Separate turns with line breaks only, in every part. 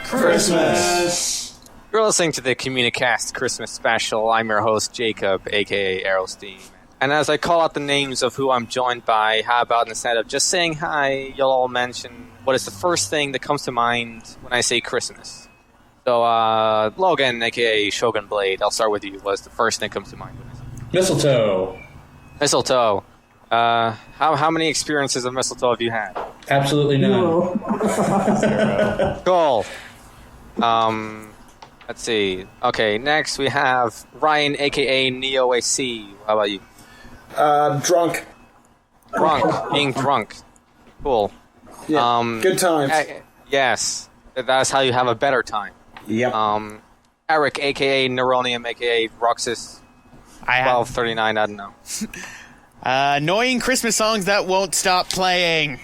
Christmas!
You're listening to the CommuniCast Christmas special. I'm your host, Jacob, AKA Aerosteam. And as I call out the names of who I'm joined by, how about instead of just saying hi, you'll all mention what is the first thing that comes to mind when I say Christmas. So, Logan, AKA shoganblade, I'll start with you. What is the first thing that comes to mind?
Mistletoe.
Mistletoe. How many experiences of mistletoe have you had?
Absolutely none.
Cool. Let's see. Okay, next we have Ryan, aka NeoAC. How about you?
Drunk.
Drunk. Being drunk. Cool.
Yeah, good times.
Yes. That's how you have a better time.
Yep.
Erik, aka Neronium, aka Roxas 1239, I don't know.
Annoying Christmas songs that won't stop playing.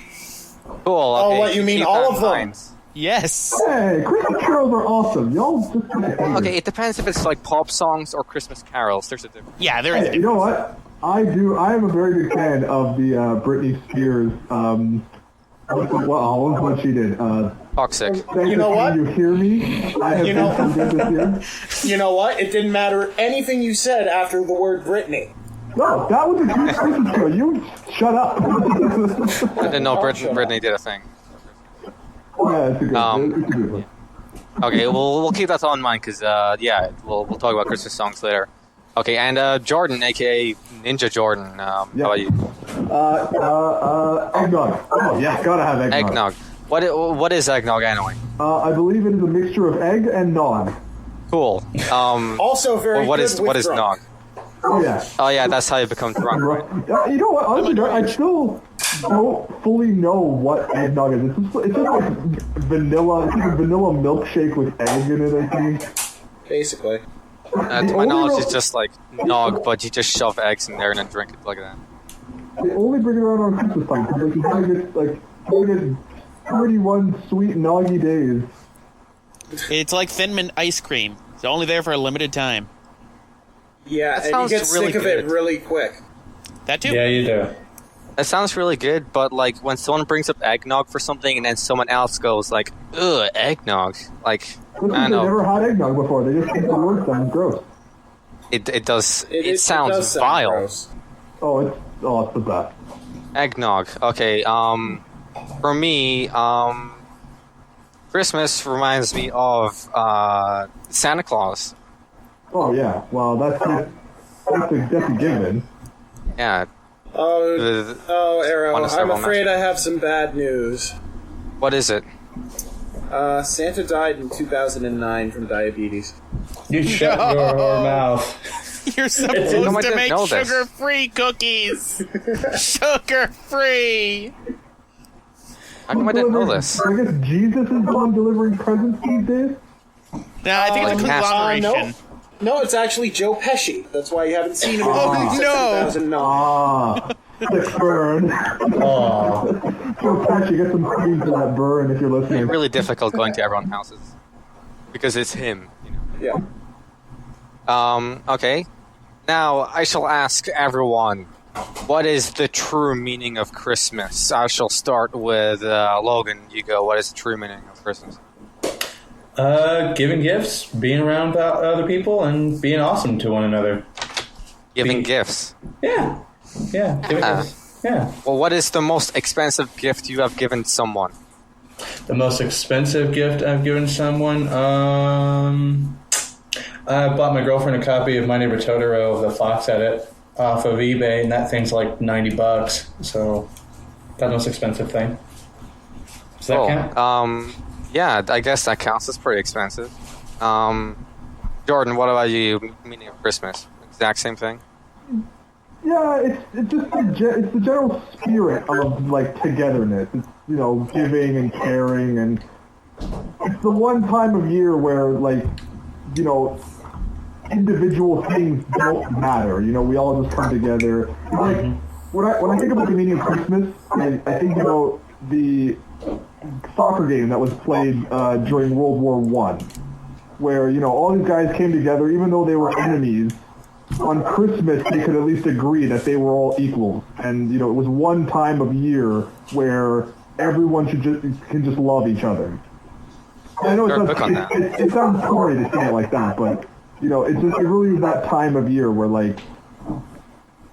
Cool. Okay.
Oh, what, you mean all of them?
Yes.
Hey, Christmas carols are awesome. Y'all just...
Okay, it depends if it's like pop songs or Christmas carols. There's a difference.
Yeah, there is.
Hey, you know what? I am a very big fan of the Britney Spears. What she did.
Toxic.
You know what?
You hear me? I have been so good this year.
You know what? It didn't matter anything you said after the word Britney.
No, that was a good Christmas carol. You shut up.
I didn't know Britney did a thing.
Yeah, it's a good one.
Okay, we'll keep that on mind because we'll talk about Christmas songs later. Okay, and Jordan, aka Ninja Jordan. How about you?
Eggnog. Oh yeah, gotta have eggnog.
Eggnog. What is eggnog anyway?
I believe it is a mixture of egg and nog.
Cool.
Also very
what
good
is
with
what is
drunk.
nog?
Oh yeah.
Oh yeah, that's how you become drunk, right?
You know what? Honestly, I still don't fully know what eggnog is. It's just like vanilla. It's like a vanilla milkshake with egg in it, I think.
Basically.
To my knowledge, it's just like nog, but you just shove eggs in there and then drink it like that.
They only bring it around on Christmas time because you gotta get 31 sweet noggy days.
It's like Thin Mint ice cream. It's only there for a limited time.
Yeah,
That
and you get
really
sick of it really quick.
That too.
Yeah, you do.
That sounds really good, but like when someone brings up eggnog for something and then someone else goes like, ugh, eggnog. Like, I don't
They've
know.
never had eggnog before. They just think the word sounds gross.
It does. It
does
sounds
sound
vile.
gross.
It's the best.
Eggnog. Okay. For me, Christmas reminds me of Santa Claus.
Oh yeah. Well, that's a given.
Yeah.
Oh, Arrow, I'm
several
afraid
matches.
I have some bad news.
What is it?
Santa died in 2009 from diabetes.
You shut your mouth.
You're supposed
I
to
didn't
make
know this.
sugar-free cookies. Sugar-free.
How come I didn't know this?
I guess Jesus is the one delivering presents these days.
Nah, I think it's a
Like
conglomeration.
No, it's actually Joe Pesci. That's why you haven't seen him in
Oh, no.
2009.
Sick burn.
Aw.
Joe Pesci, get some cream for that burn if you're listening.
It's really difficult going to everyone's houses because it's him. You know.
Yeah.
Okay. Now I shall ask everyone, what is the true meaning of Christmas? I shall start with Logan. You go. What is the true meaning of Christmas?
Giving gifts, being around other people, and being awesome to one another.
Giving gifts.
Yeah. Yeah, giving gifts. Yeah.
Well, what is the most expensive gift you have given someone?
The most expensive gift I've given someone? I bought my girlfriend a copy of My Neighbor Totoro, the Fox Edit, off of eBay, and that thing's like $90. So, that's the most expensive thing. Does that count?
Yeah, I guess that counts. It's pretty expensive. Jordan, what about you? Meaning of Christmas? Exact same thing?
Yeah, it's just it's the general spirit of like togetherness. It's giving and caring, and it's the one time of year where like individual things don't matter. We all just come together. Like when I think about the meaning of Christmas, I think the soccer game that was played during World War I, where all these guys came together, even though they were enemies. On Christmas, they could at least agree that they were all equals, and it was one time of year where everyone can just love each other. I know
Got a book on that.
it sounds corny to say it like that, but you know, it really is that time of year where like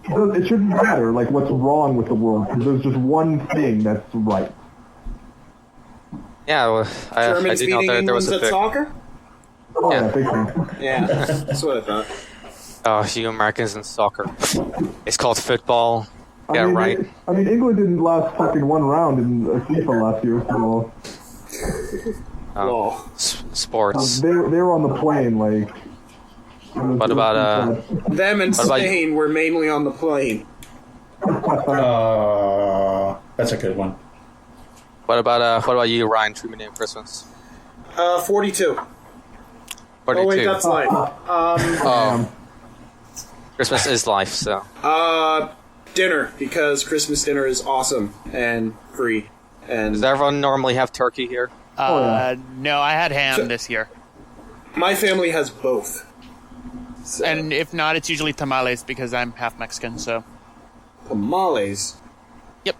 it shouldn't matter like what's wrong with the world because there's just one thing that's right.
Yeah, well, I do know there was a
at
big...
soccer?
Oh,
Yeah.
yeah, big thing.
Yeah, that's what I thought.
Oh, you Americans in soccer. It's called football. Yeah, right.
I mean, England didn't last fucking one round in FIFA last year, so
Sports.
they were on the plane, like.
What about
Them and Spain were mainly on the plane.
That's a good one.
What about you, Ryan? Treatment name Christmas.
42.
42.
Oh wait, that's life.
Christmas is life, so.
Dinner, because Christmas dinner is awesome and free. And
Does everyone normally have turkey here?
No, I had ham this year.
my family has both. So,
And if not, it's usually tamales because I'm half Mexican, so.
tamales.
Yep.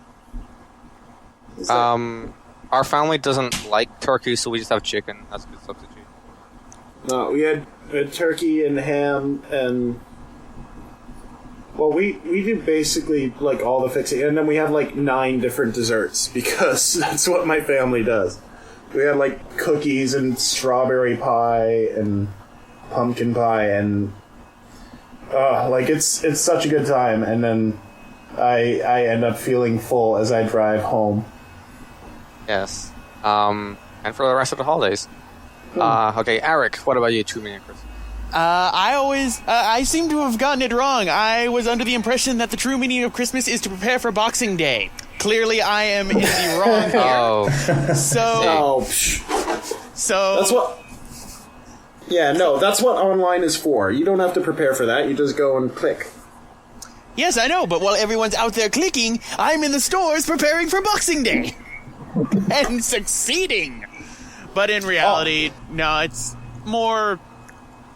Is that-
Our family doesn't like turkey, so we just have chicken. That's a good substitute.
No, we had turkey and ham and... Well, we do basically, like, all the fixing. And then we have, like, 9 different desserts, because that's what my family does. We had, like, cookies and strawberry pie and pumpkin pie and... like, it's such a good time. And then I end up feeling full as I drive home.
Yes. And for the rest of the holidays. Okay, Erik, what about you, True Meaning of Christmas?
I seem to have gotten it wrong. I was under the impression that the true meaning of Christmas is to prepare for Boxing Day. Clearly, I am in the wrong here.
Oh.
So
That's what... Yeah, no, that's what online is for. You don't have to prepare for that. You just go and click.
Yes, I know, but while everyone's out there clicking, I'm in the stores preparing for Boxing Day. And succeeding. But in reality, no, it's more,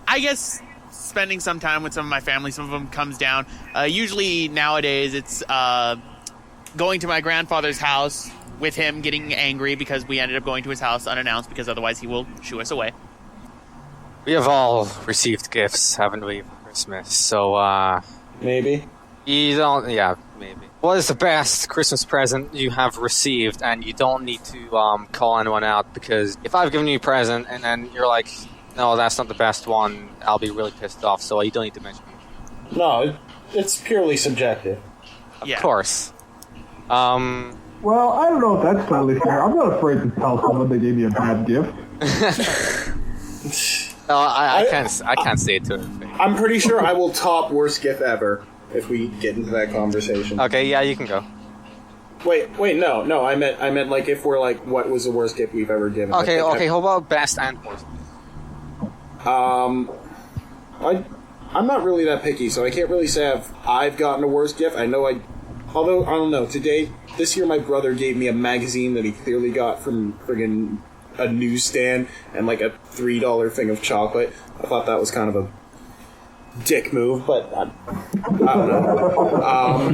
I guess, spending some time with some of my family. Some of them comes down. Usually nowadays it's going to my grandfather's house with him getting angry because we ended up going to his house unannounced because otherwise he will shoo us away.
We have all received gifts, haven't we, for Christmas? So,
Maybe.
you don't... Yeah, maybe. What is the best Christmas present you have received, and you don't need to call anyone out, because if I've given you a present and then you're like, no, that's not the best one, I'll be really pissed off, so you don't need to mention it.
No, it's purely subjective.
Of course.
Well, I don't know if that's totally fair. I'm not afraid to tell someone they gave me a bad gift.
No, I can't say it to him.
I'm pretty sure I will top worst gift ever if we get into that conversation.
Okay, yeah, you can go.
Wait, no, I meant like if we're like, what was the worst gift we've ever given?
Okay, how about best and worst?
I'm not really that picky, so I can't really say I've gotten a worst gift. Although, I don't know, this year my brother gave me a magazine that he clearly got from friggin' a newsstand and like a $3 thing of chocolate. I thought that was kind of a dick move, but I don't know.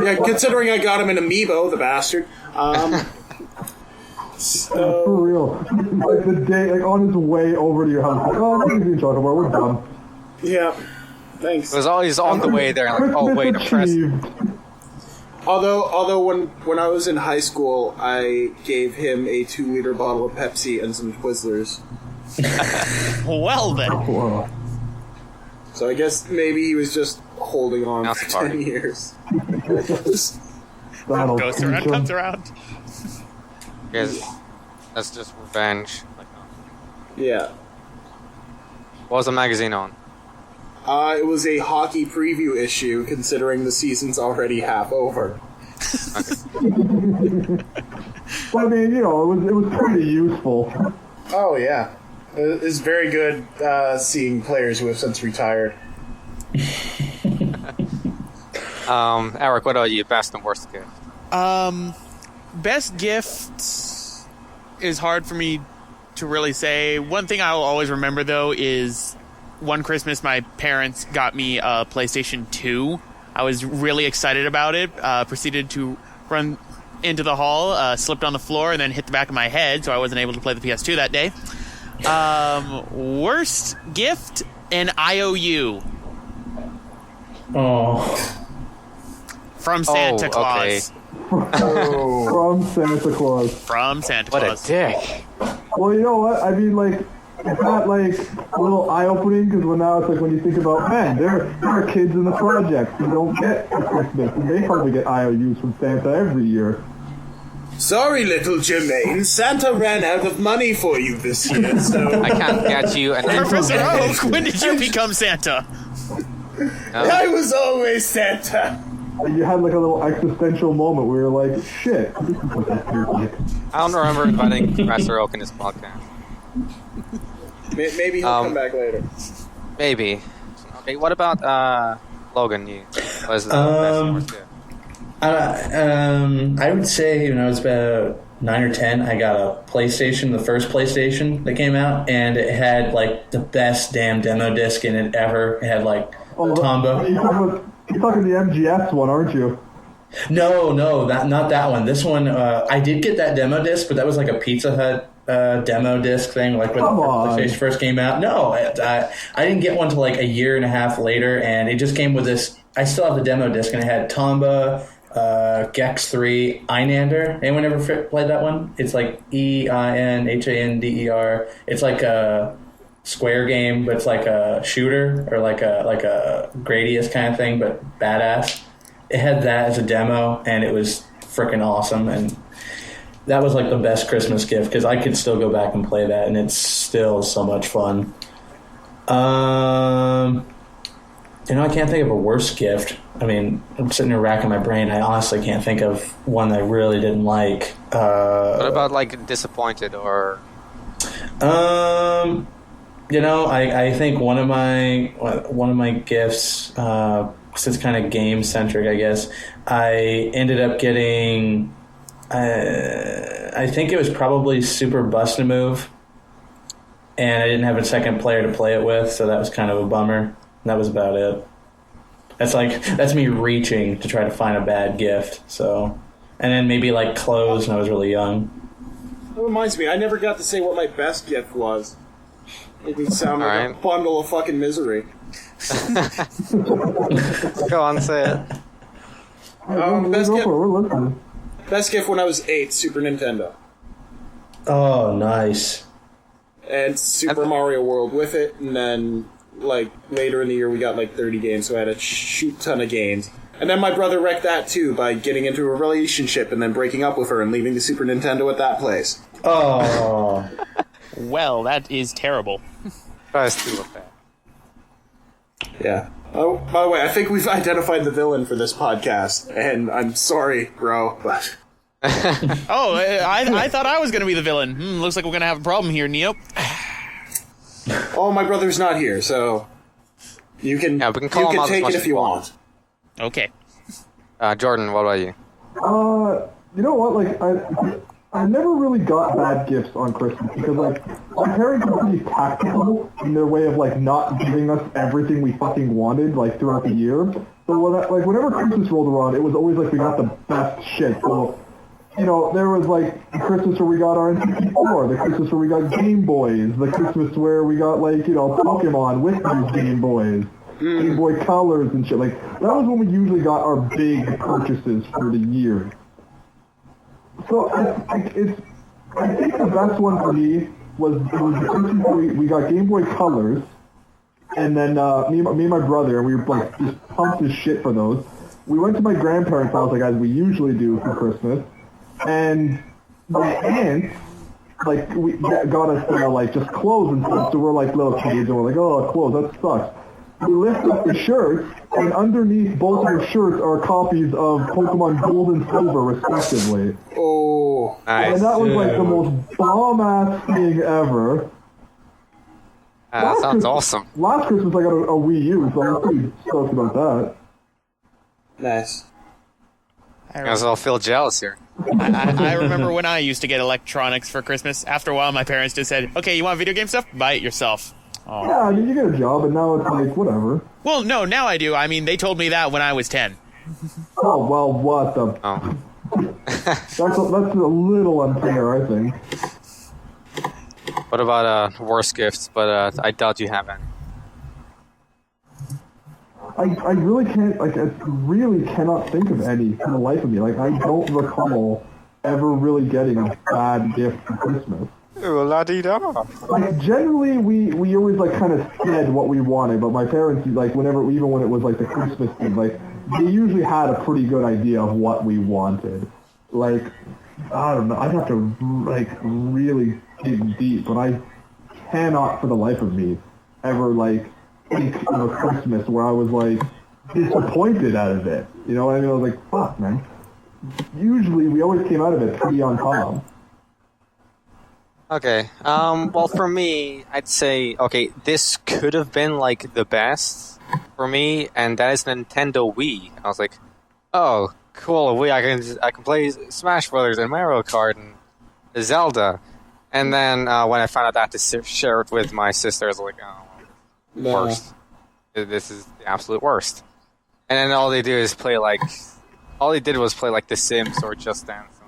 Yeah, considering I got him an amiibo, the bastard. So,
For real. Like the day, like on his way over to your house, like, oh, I'm going to chocolate bar, we're done.
yeah, thanks.
It was always on the way there, like, oh wait, a present.
Although when I was in high school, I gave him a 2-liter bottle of Pepsi and some Twizzlers.
Well then.
Whoa.
So I guess maybe he was just holding on
That's
for
fine.
10 years.
That'll
Goes
teach
around,
him.
comes around.
Because that's just revenge. Like,
Yeah.
what was the magazine on?
It was a hockey preview issue, considering the season's already half over.
But I mean, you know, it was pretty useful.
Oh, yeah. It's very good seeing players who have since retired.
Erik, what about you? Best and worst gift?
Best gift is hard for me to really say. One thing I will always remember, though, is one Christmas my parents got me a PlayStation 2. I was really excited about it. Proceeded to run into the hall, slipped on the floor, and then hit the back of my head, so I wasn't able to play the PS2 that day. Worst gift, an IOU.
Oh.
From Santa Claus.
From Santa Claus.
From Santa
What
Claus.
a dick.
Well, you know what? I mean, like, it's not like a little eye-opening, because now it's like when you think about, man, there are kids in the projects who don't get Christmas, and they probably get IOUs from Santa every year.
Sorry, little Jermaine. Santa ran out of money for you this year, so...
I can't get you an
Professor Oak, when did you become Santa?
I was always Santa.
And you had like a little existential moment where you're like, shit, this is what that's like.
I don't remember inviting Professor Oak in this podcast.
Maybe he'll come back later.
Maybe. Okay, what about Logan? You was the best and worst gift?
I would say when I was about 9 or 10, I got a PlayStation, the first PlayStation that came out, and it had like the best damn demo disc in it ever. It had like Tombo.
You're talking the MGS one, aren't you?
No, not that one. This one, I did get that demo disc, but that was like a Pizza Hut demo disc thing, like when the PlayStation first came out. No, I didn't get one till like a year and a half later, and it just came with this. I still have the demo disc, and it had Tomba, Gex 3, Einander. Anyone ever played that one? It's like EINHANDER. It's like a Square game, but it's like a shooter or like a Gradius kind of thing, but badass. It had that as a demo, and it was freaking awesome. And that was like the best Christmas gift because I could still go back and play that, and it's still so much fun. I can't think of a worse gift. I mean, I'm sitting here racking my brain. I honestly can't think of one that I really didn't like.
What about like disappointed or?
I think one of my gifts, because it's kind of game centric, I guess. I ended up getting. I think it was probably Super Bust-A-Move, and I didn't have a second player to play it with, so that was kind of a bummer. That was about it. That's me reaching to try to find a bad gift. So, and then maybe like clothes when I was really young.
That reminds me, I never got to say what my best gift was. It would sound like a bundle of fucking misery.
Go on, say it.
Best gift when I was 8, Super Nintendo.
Oh, nice.
And Super Mario World with it, and then like later in the year we got like 30 games, so I had a shoot ton of games. And then my brother wrecked that too by getting into a relationship and then breaking up with her and leaving the Super Nintendo at that place.
Oh.
Well, that is terrible.
Tries to look bad.
Yeah. Oh, by the way, I think we've identified the villain for this podcast, and I'm sorry, bro, but...
Oh, I thought I was going to be the villain. Looks like we're going to have a problem here, Neo.
Oh, my brother's not here, so you can take it if you want.
Okay.
Jordan, what about you?
You know what? Like, I never really got bad gifts on Christmas because, like, my parents were pretty tactical in their way of, like, not giving us everything we fucking wanted, like, throughout the year. So, whenever Christmas rolled around, it was always, like, we got the best shit. So, you know, there was, like, the Christmas where we got our N64, the Christmas where we got Game Boys, the Christmas where we got, like, you know, Pokemon with these Game Boys, Game Boy Colors and shit. Like, that was when we usually got our big purchases for the year. So, I think the best one for me was the Christmas where we got Game Boy Colors, and then me and my brother, we were, like, just pumped as shit for those. We went to my grandparents' house, like, as we usually do for Christmas. And my aunt, like, we got us, like, just clothes and stuff, so we're, like, little kids, and we're like, oh, clothes, that sucks. We lift up the shirts, and underneath both our shirts are copies of Pokemon Gold and Silver, respectively.
Oh,
nice.
And that was, like, the most bomb-ass thing ever.
That sounds awesome.
Last Christmas, I got a Wii U, so I'm pretty stoked about that.
nice.
You guys all feel jealous here.
I remember when I used to get electronics for Christmas. After a while, my parents just said, okay, you want video game stuff? Buy it yourself. Oh.
Yeah, I mean, you get a job, and now it's like, whatever.
Well, no, now I do. I mean, they told me that when I was 10.
Oh, well, what the...
Oh.
That's a little unfair, I think.
What about worst gifts? But I doubt you have any.
I really can't, like, I really cannot think of any for the life of me. Like, I don't recall ever really getting a bad gift for Christmas.
La-dee-da.
Like, generally, we always, like, kind of said what we wanted, but my parents, like, even when it was, like, the Christmas thing, like, they usually had a pretty good idea of what we wanted. Like, I don't know, I'd have to, like, really dig deep, but I cannot, for the life of me, ever, like, think of a Christmas where I was, like, disappointed out of it. You know what I mean? I was like, fuck, man. Usually, we always came out of it pretty on top.
Okay. Well, for me, I'd say, okay, this could have been, like, the best for me, and that is Nintendo Wii. I was like, oh, cool, Wii, I can play Smash Brothers and Mario Kart and Zelda. And then when I found out that I had to share it with my sister, I was like, oh, worst. This is the absolute worst. And then all they did was play, like, The Sims or Just Dance.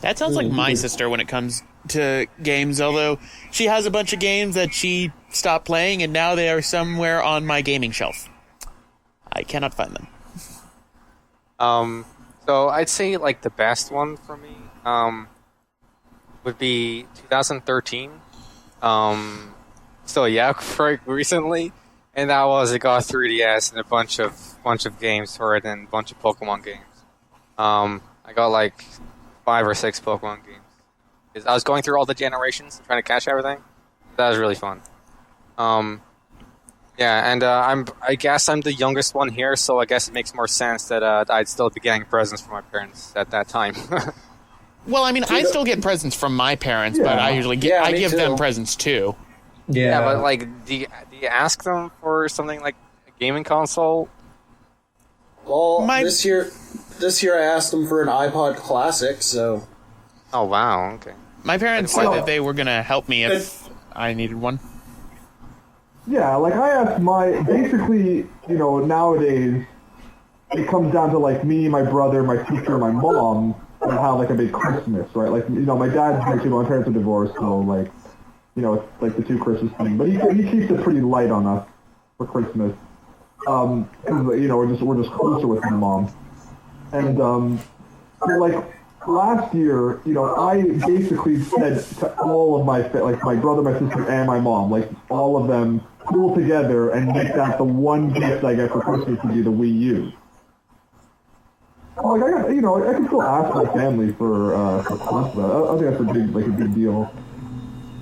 That sounds like my sister when it comes to games, although she has a bunch of games that she stopped playing and now they are somewhere on my gaming shelf. I cannot find them.
So I'd say, like, the best one for me would be 2013. So yeah, quite recently, and that was it got 3DS and a bunch of games for it and a bunch of Pokemon games. I got like 5 or 6 Pokemon games. I was going through all the generations and trying to catch everything. That was really fun. Yeah, and I guess I'm the youngest one here, so I guess it makes more sense that I'd still be getting presents from my parents at that time.
Well, I mean, I still get presents from my parents, but I usually give them presents too.
Yeah, but like, do you ask them for something like a gaming console?
Well, this year I asked them for an iPod Classic, so...
Oh, wow, okay.
My parents said that they were going to help me if I needed one.
Yeah, like, I asked basically, you know, nowadays, it comes down to, like, me, my brother, my sister, my mom, and have, like, a big Christmas, right? Like, you know, my dad's actually, my parents are divorced, so, like, you know, it's, like, the 2 Christmas thing. But he keeps it pretty light on us for Christmas. Because, you know, we're just closer with my mom. And, like, last year, you know, I basically said to all of my brother, my sister, and my mom, like, all of them, pull together and make that the one gift I get for Christmas to be the Wii U. Like, I can still ask my family for Christmas. I think that's a big deal.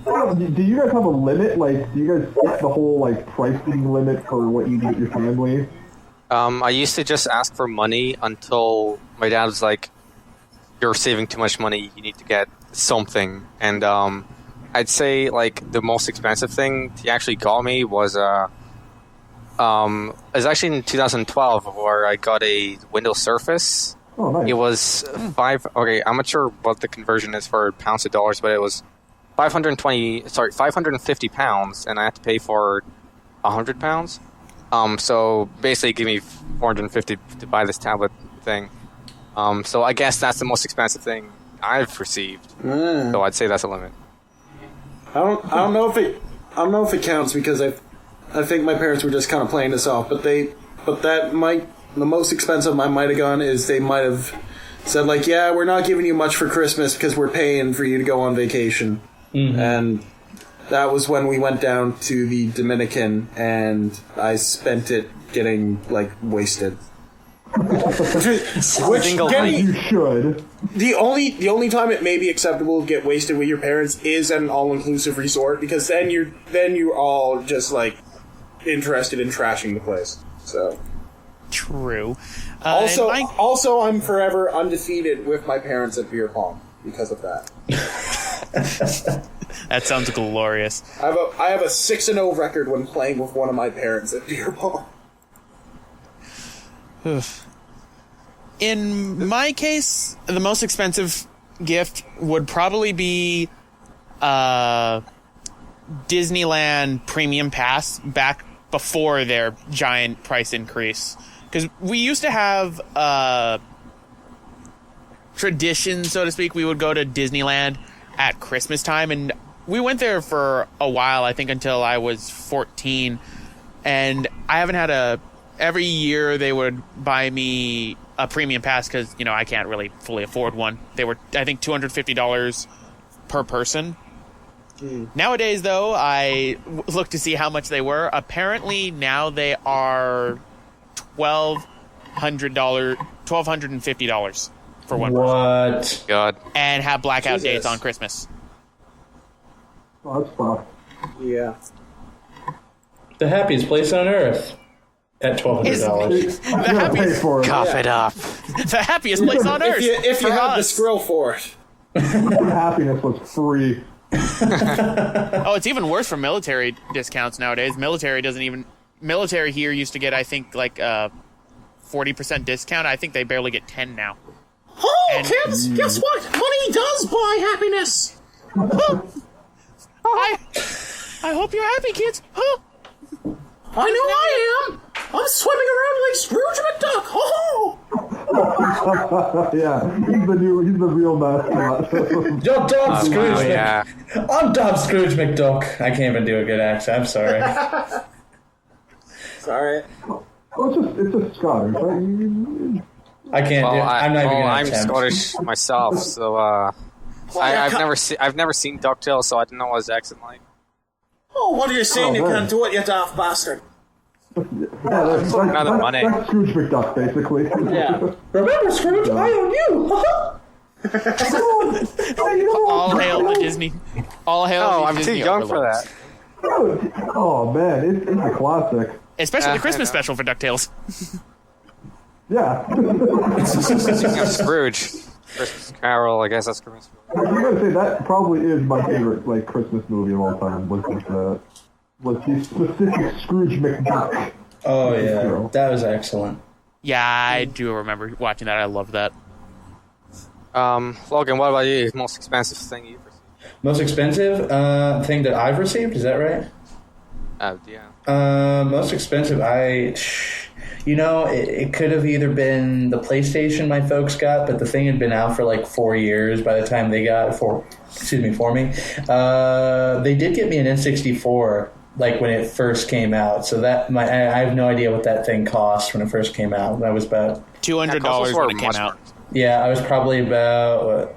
Do you guys have a limit? Like, do you guys set the whole, like, pricing limit for what you get your family?
I used to just ask for money until my dad was like, you're saving too much money, you need to get something. And I'd say, like, the most expensive thing he actually got me was it was actually in 2012 where I got a Windows Surface.
Oh, nice.
It was I'm not sure what the conversion is for pounds to dollars, but it was 550 pounds, and I had to pay for 100 pounds. So basically give me 450 to buy this tablet thing. So I guess that's the most expensive thing I've received. So I'd say that's a limit.
I don't know if it counts because I think my parents were just kind of playing this off, but the most expensive I might have gone is they might have said, like, yeah, we're not giving you much for Christmas because we're paying for you to go on vacation. Mm-hmm. And that was when we went down to the Dominican, and I spent it getting, like, wasted.
You should.
The only time it may be acceptable to get wasted with your parents is at an all-inclusive resort, because then you're all just, like, interested in trashing the place. So
true.
Also, I'm forever undefeated with my parents at beer pong because of that.
That sounds glorious.
I have a 6-0 record when playing with one of my parents at beer pong.
In my case, the most expensive gift would probably be Disneyland Premium Pass back before their giant price increase. Because we used to have tradition, so to speak. We would go to Disneyland at Christmas time, and we went there for a while, I think until I was 14, and I haven't had every year they would buy me a premium pass because, I can't really fully afford one. They were, I think, $250 per person. Nowadays, though, I looked to see how much they were. Apparently, now they are $1,250 for one person.
What?
God.
And have blackout dates on Christmas.
Oh, that's fun.
Yeah.
The happiest place on earth at $1,200.
The happiest.
Cough it up.
The happiest place on earth.
If you
for
have the
us.
scroll for it.
Happiness was free.
Oh, it's even worse for military discounts nowadays. Military here used to get, I think, like a 40% discount. I think they barely get 10 now.
Oh, kids, guess what? Money does buy happiness.
I hope you're happy, kids. Huh?
I know I am. I'm swimming around like Scrooge McDuck. Oh!
Yeah, he's the real mascot.
Yo, Dom Scrooge
wow, yeah.
I'm Dom Scrooge McDuck. I can't even do a good accent. I'm sorry.
Sorry.
Well, it's just Scottish, right?
I can't do it. I'm not even going to
I'm
attempt.
Scottish myself, so I've never seen DuckTales, so I don't know what his accent like.
Oh, what are you saying? You
man.
can't do it, you daft bastard.
Yeah, that's
money.
That's Scrooge McDuck, basically.
Yeah.
Remember, Scrooge, I own you.
All hail the Disney. All hail
Oh,
the
I'm
Disney
too young
overlords.
for that.
Oh man, it's a classic.
Especially the
I
Christmas
know.
special for DuckTales.
Yeah.
Scrooge. Christmas Carol, I guess that's Christmas.
I gotta say that probably is my favorite Christmas movie of all time. Was the specific Scrooge McDuck?
Oh, yeah. That was excellent.
Yeah, I do remember watching that. I love that.
Logan, what about you? Most expensive thing you've received?
Most expensive thing that I've received? Is that right?
Yeah.
Most expensive, it could have either been the PlayStation my folks got, but the thing had been out for like 4 years by the time they got it for me. They did get me an N64 like when it first came out, so I have no idea what that thing cost when it first came out. That was about
$200 when it came out.
Yeah, I was probably about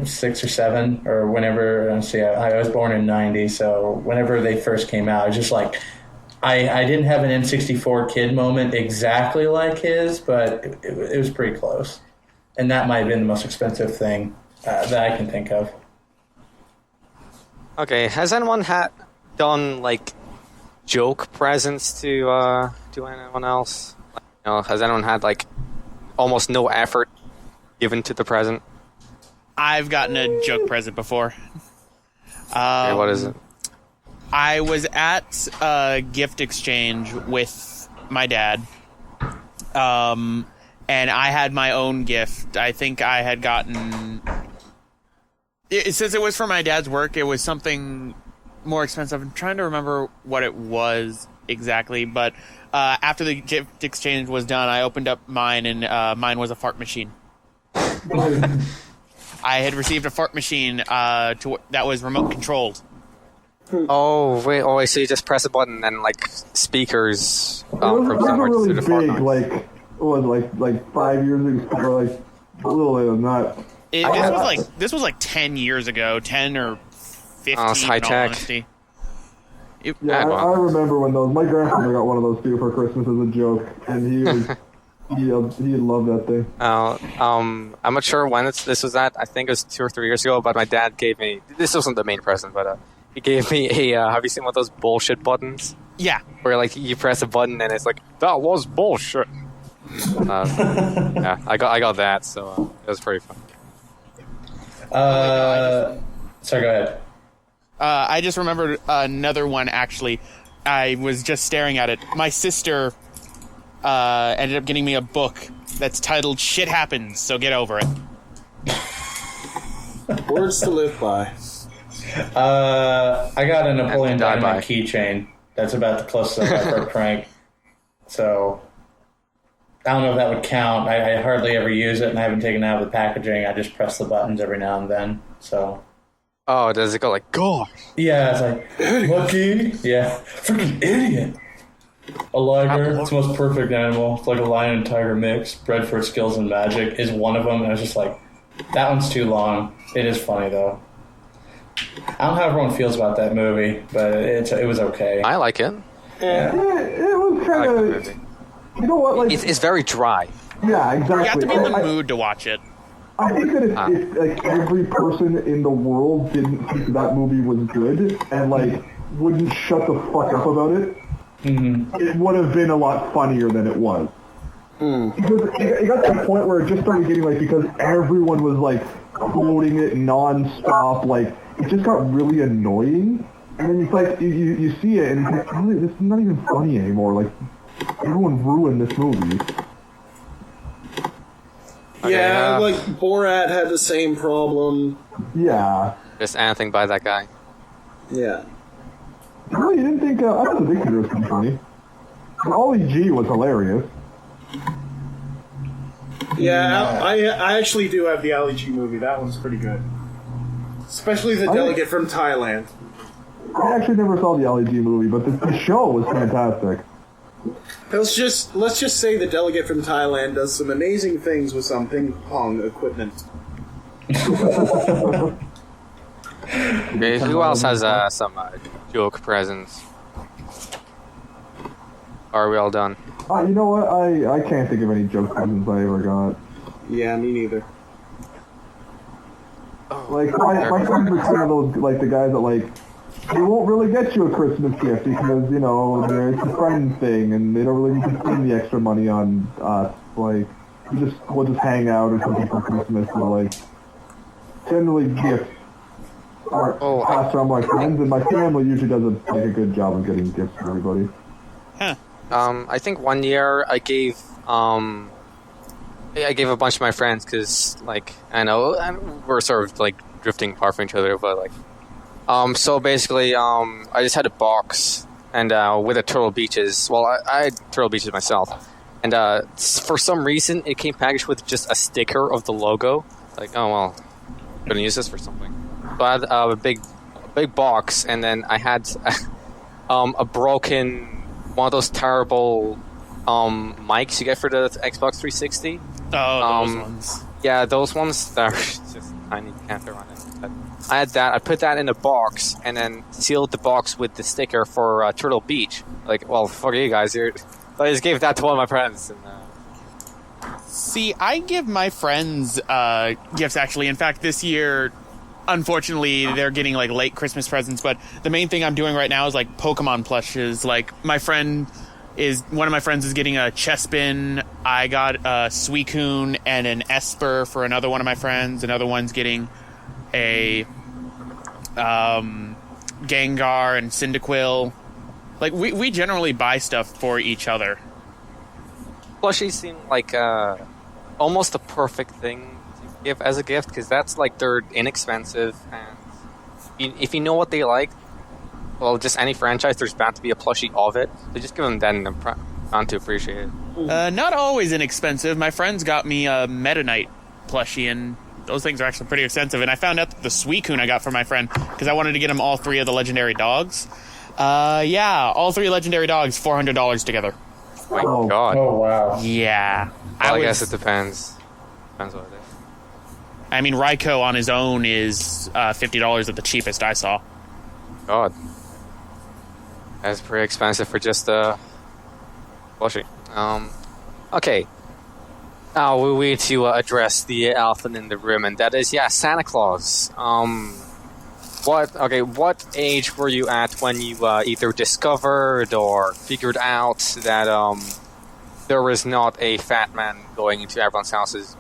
6 or 7 or whenever. Let's see, I was born in '90, so whenever they first came out, I was just like, I didn't have an N64 kid moment exactly like his, but it was pretty close, and that might have been the most expensive thing that I can think of.
Okay, has anyone done like joke presents to anyone else? Has anyone had like almost no effort given to the present?
I've gotten a joke present before.
Okay, what is it?
I was at a gift exchange with my dad, and I had my own gift. I think I had gotten... Since it was for my dad's work, it was something more expensive. I'm trying to remember what it was exactly, but after the gift exchange was done, I opened up mine, and mine was a fart machine. I had received a fart machine that was remote controlled.
Oh wait! So you just press a button and like speakers
It was
from somewhere
really
to the fart
big,
noise.
like 5 years ago, or like a little later than that.
This was like 10 years ago, 10 or 15.
Oh, it's high
in all
tech.
honesty.
Yeah, I remember when those. My grandfather got one of those too for Christmas as a joke, and he loved that thing.
I'm not sure when this was at. I think it was 2 or 3 years ago. But my dad gave me. This wasn't the main present, but he gave me a. Have you seen one of those bullshit buttons?
Yeah.
Where like you press a button and it's like that was bullshit. Yeah, I got that, so it was pretty fun.
Sorry, go ahead.
I just remembered another one, actually. I was just staring at it. My sister ended up getting me a book that's titled Shit Happens, so get over it.
Words to live by.
I got a Napoleon
And to die
Dynamite
by.
keychain. That's about the closest I got for a prank. So, I don't know if that would count. I hardly ever use it, and I haven't taken it out of the packaging. I just press the buttons every now and then. So.
Oh, does it go like, gosh?
Yeah, it's like, lucky. Yeah. Freaking idiot. A liger, it's the most perfect animal. It's like a lion and tiger mix. Bred for its skills and magic is one of them. And I was just like, that one's too long. It is funny, though. I don't know how everyone feels about that movie, but it was okay.
I like it.
Yeah, it was kind of... You know what? Like,
it's very dry.
Yeah, exactly.
You have to be in the mood to watch it.
I think that if like every person in the world didn't think that movie was good and like wouldn't shut the fuck up about it, it would have been a lot funnier than it was. Because it got to the point where it just started getting like, because everyone was like quoting it non-stop, like it just got really annoying. And then it's like you see it and it's like, really, this is not even funny anymore. Like everyone ruined this movie.
Yeah, like Borat had the same problem.
Yeah.
Just anything by that guy.
Yeah.
Really, you didn't think... I thought the Dictator was pretty funny. And Ollie G was hilarious.
Yeah, I actually do have the Ali G movie. That one's pretty good. Especially the delegate from Thailand.
I actually never saw the Ollie G movie, but the show was fantastic.
Let's just say the delegate from Thailand does some amazing things with some ping pong equipment.
Okay, who else has some joke presents? Are we all done?
You know what? I can't think of any joke presents I ever got.
Yeah, me neither.
Like, my friends were kind of those, like, the guys that, like, they won't really get you a Christmas gift because, you know, it's a friend thing and they don't really need to spend the extra money on us. Like, we'll just hang out or something for Christmas. So, like, generally gifts are passed around my friends, and my family usually does a good job of getting gifts for everybody.
Huh.
I think one year I gave a bunch of my friends because, like, I know we're sort of like drifting apart from each other, but like, so basically, I just had a box and with a Turtle Beaches. Well, I had Turtle Beaches myself, and for some reason it came packaged with just a sticker of the logo. Like, oh well, I'm gonna use this for something. So I had a big box, and then I had a broken one of those terrible mics you get for the Xbox 360.
Oh, those ones.
Yeah, those ones that are just tiny. You can't throw on it. But I had that. I put that in a box and then sealed the box with the sticker for Turtle Beach. Like, well, fuck you guys. I just gave that to one of my friends. And,
See, I give my friends gifts, actually. In fact, this year, unfortunately, they're getting, like, late Christmas presents. But the main thing I'm doing right now is, like, Pokemon plushes. Like, one of my friends is getting a Chespin. I got a Suicune and an Esper for another one of my friends. Another one's getting a Gengar and Cyndaquil. Like, we generally buy stuff for each other.
Plushies seem like almost the perfect thing to give as a gift, because that's like, they're inexpensive, and if you know what they like, well, just any franchise, there's bound to be a plushie of it. So just give them that and they're bound to appreciate it.
Not always inexpensive. My friends got me a Meta Knight plushie, and those things are actually pretty expensive. And I found out that the Suicune I got for my friend, because I wanted to get him all three of the legendary dogs. All three legendary dogs, $400 together.
Oh my god.
Oh, wow.
Yeah.
Well, I guess it depends. Depends what it is.
I mean, Raikou on his own is $50 at the cheapest I saw.
God. That's pretty expensive for just a plushie. Okay. Now we need to address the elephant in the room, and that is, Santa Claus. What age were you at when you either discovered or figured out that there was not a fat man going into everyone's houses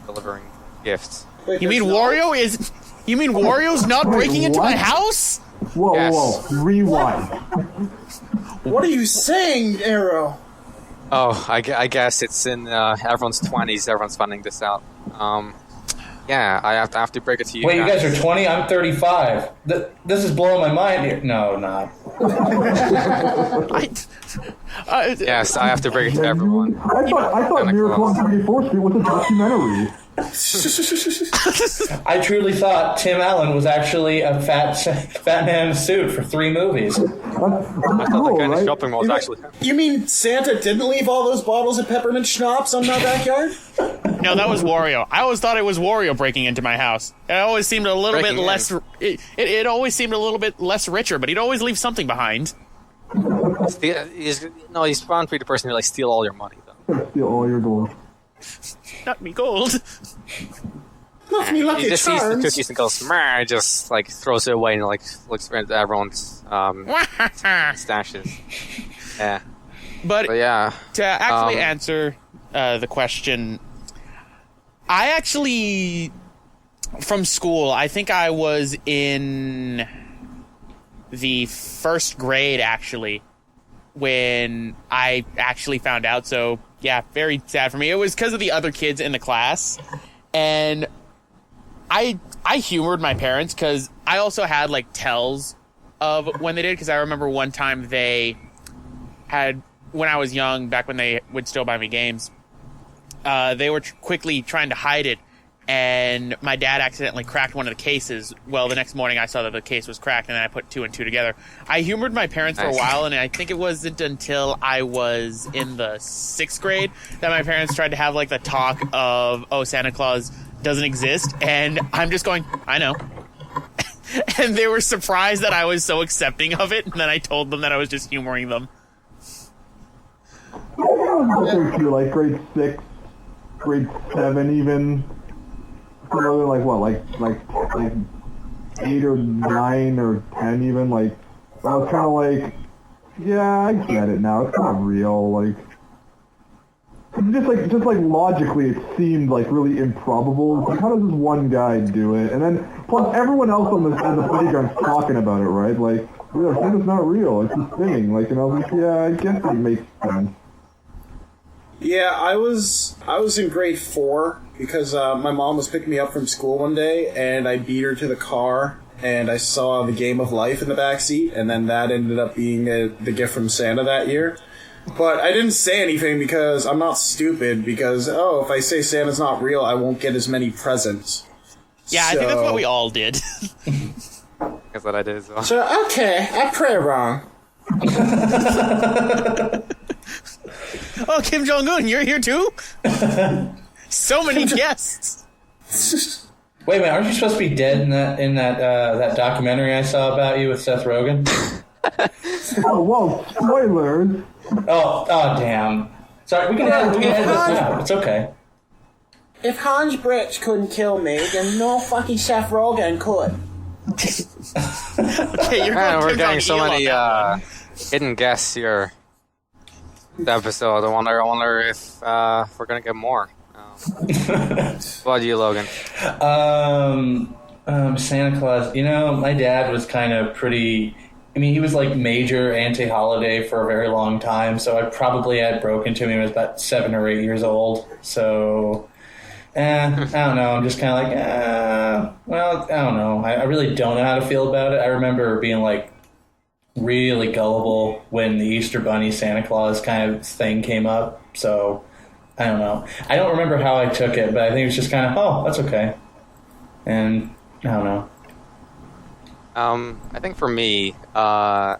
delivering gifts?
Wait,
You mean Wario's not breaking into my house?
Whoa,
Yes.
whoa, rewind.
What are you saying, Arrow?
Oh, I guess it's in everyone's 20s. Everyone's finding this out. I have to break it to you.
Wait,
guys.
you guys are 20? I'm 35. This is blowing my mind here. No, not.
Yes, I have to break it to everyone.
I thought Miracle on 34th Street was a documentary.
I truly thought Tim Allen was actually a fat man in a suit for 3 movies.
I thought the guy in the shopping mall was actually him.
You mean Santa didn't leave all those bottles of peppermint schnapps on my backyard?
No, that was Wario. I always thought it was Wario breaking into my house. It always seemed a little bit less. It always seemed a little bit less richer, but he'd always leave something behind.
He's bound to be the person who steal all your money, though.
Steal all your gold.
Not me gold.
Not me lucky
He just sees the
charms.
cookies and goes, "Meh," just throws it away and looks at everyone's stashes. Yeah.
But
yeah.
To actually answer the question, I actually, from school, I think I was in the 1st grade, actually, when I actually found out. So, yeah, very sad for me. It was because of the other kids in the class. And I humored my parents because I also had, tells of when they did. Because I remember one time they had, when I was young, back when they would still buy me games, they were quickly trying to hide it, and my dad accidentally cracked one of the cases. Well, the next morning I saw that the case was cracked, and then I put 2 and 2 together. I humored my parents for a while, and I think it wasn't until I was in the 6th grade that my parents tried to have, the talk of, oh, Santa Claus doesn't exist, and I'm just going, I know. And they were surprised that I was so accepting of it, and then I told them that I was just humoring them.
I was up there too, grade 6, grade 7 even. So, 8 or 9 or 10 even, I was kind of yeah, I get it now, it's not real, just logically it seemed, really improbable. How does this one guy do it? And then, plus everyone else on the playground's talking about it, right? Santa's not real, it's a thing, and I was yeah, I guess it makes sense.
Yeah, I was in grade 4 because my mom was picking me up from school one day, and I beat her to the car, and I saw The Game of Life in the back seat, and then that ended up being the gift from Santa that year. But I didn't say anything because I'm not stupid, because, if I say Santa's not real, I won't get as many presents.
Yeah, I think that's what we all did.
That's what I did as well.
So, okay, I pray wrong.
Oh, Kim Jong-un, you're here too? So many guests.
Wait a minute, aren't you supposed to be dead in that documentary I saw about you with Seth Rogen?
Oh, whoa, spoilers.
Oh, damn. Sorry, we can edit this out. It's okay.
If Hans Brits couldn't kill me, then no fucking Seth Rogen could.
Okay,
We're getting so many hidden guests here. The episode. I wonder if we're gonna get more. What about you, Logan?
Santa Claus. My dad was kind of pretty. He was major anti-holiday for a very long time. So I probably had broken to me when I was about 7 or 8 years old. So, I don't know. I'm just kind of well, I don't know. I really don't know how to feel about it. I remember being really gullible when the Easter Bunny Santa Claus kind of thing came up. So I don't know. I don't remember how I took it, but I think it was just kind of, oh, that's okay. And I don't know.
I think for me, I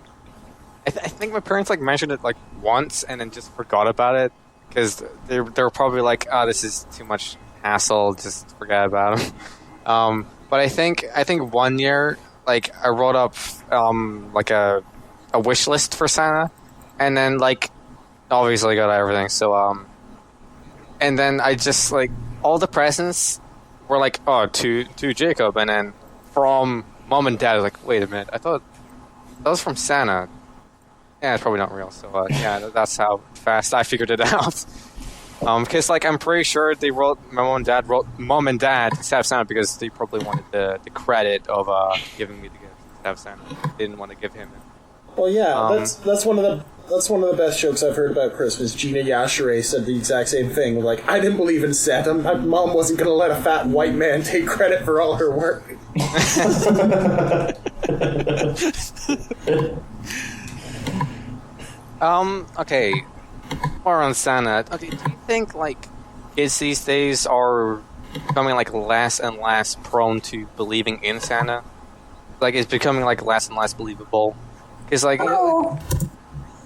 think my parents mentioned it once and then just forgot about it because they were probably this is too much hassle, just forget about them. But I think 1 year. I wrote up a wish list for Santa, and then obviously got everything. So and then I just all the presents were to Jacob, and then from Mom and Dad. I was wait a minute, I thought that was from Santa. Yeah, it's probably not real. So yeah, that's how fast I figured it out. Because I'm pretty sure they wrote Mom and Dad to have Santa because they probably wanted the credit of giving me the gift to have Santa. They didn't want to give him it.
Well, yeah, that's one of the best jokes I've heard about Christmas. Gina Yashere said the exact same thing. I didn't believe in Santa. My mom wasn't going to let a fat white man take credit for all her work.
Okay. More on Santa. Okay, do you think, like, kids these days are becoming, like, less and less prone to believing in Santa? Like, it's becoming, like, less and less believable? Because, like,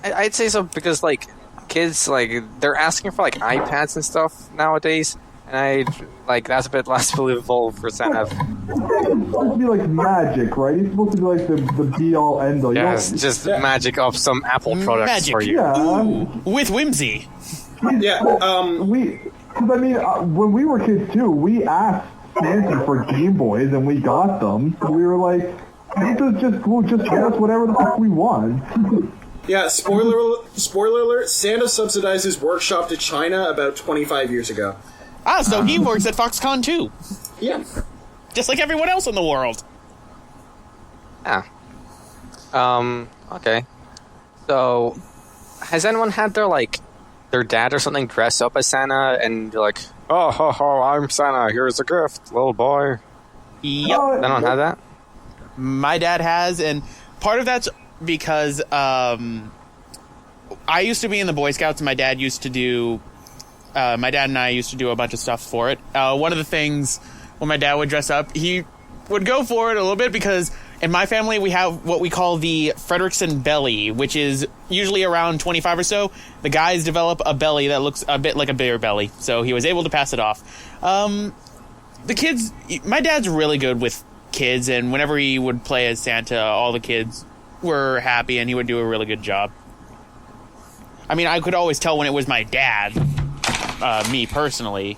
I'd say so because, like, kids, like, they're asking for, like, iPads and stuff nowadays, and that's a bit less believable for Santa.
It's supposed to be like magic, right? It's supposed to be like the be-all, end-all.
Yeah, it's just magic of some Apple products
Magic.
for you.
Yeah.
With whimsy.
Yeah.
Because I mean, when we were kids too, we asked Santa for Game Boys and we got them. So we were like, we'll just get us whatever the fuck we want.
Yeah, spoiler alert, Santa subsidized his workshop to China about 25 years ago.
Ah, so he works at Foxconn too.
Yeah.
Just like everyone else in the world.
Yeah. Okay. So, has anyone had their dad or something dress up as Santa and be like, oh, ho, ho, I'm Santa, here's a gift, little boy?
Yep.
Anyone had that?
My dad has, and part of that's because I used to be in the Boy Scouts, and my dad and I used to do a bunch of stuff for it. One of the things when my dad would dress up, he would go for it a little bit because in my family we have what we call the Fredrickson belly, which is usually around 25 or so. The guys develop a belly that looks a bit like a bear belly, so he was able to pass it off. The kids, my dad's really good with kids, and whenever he would play as Santa, all the kids were happy, and he would do a really good job. I mean, I could always tell when it was my dad, me personally,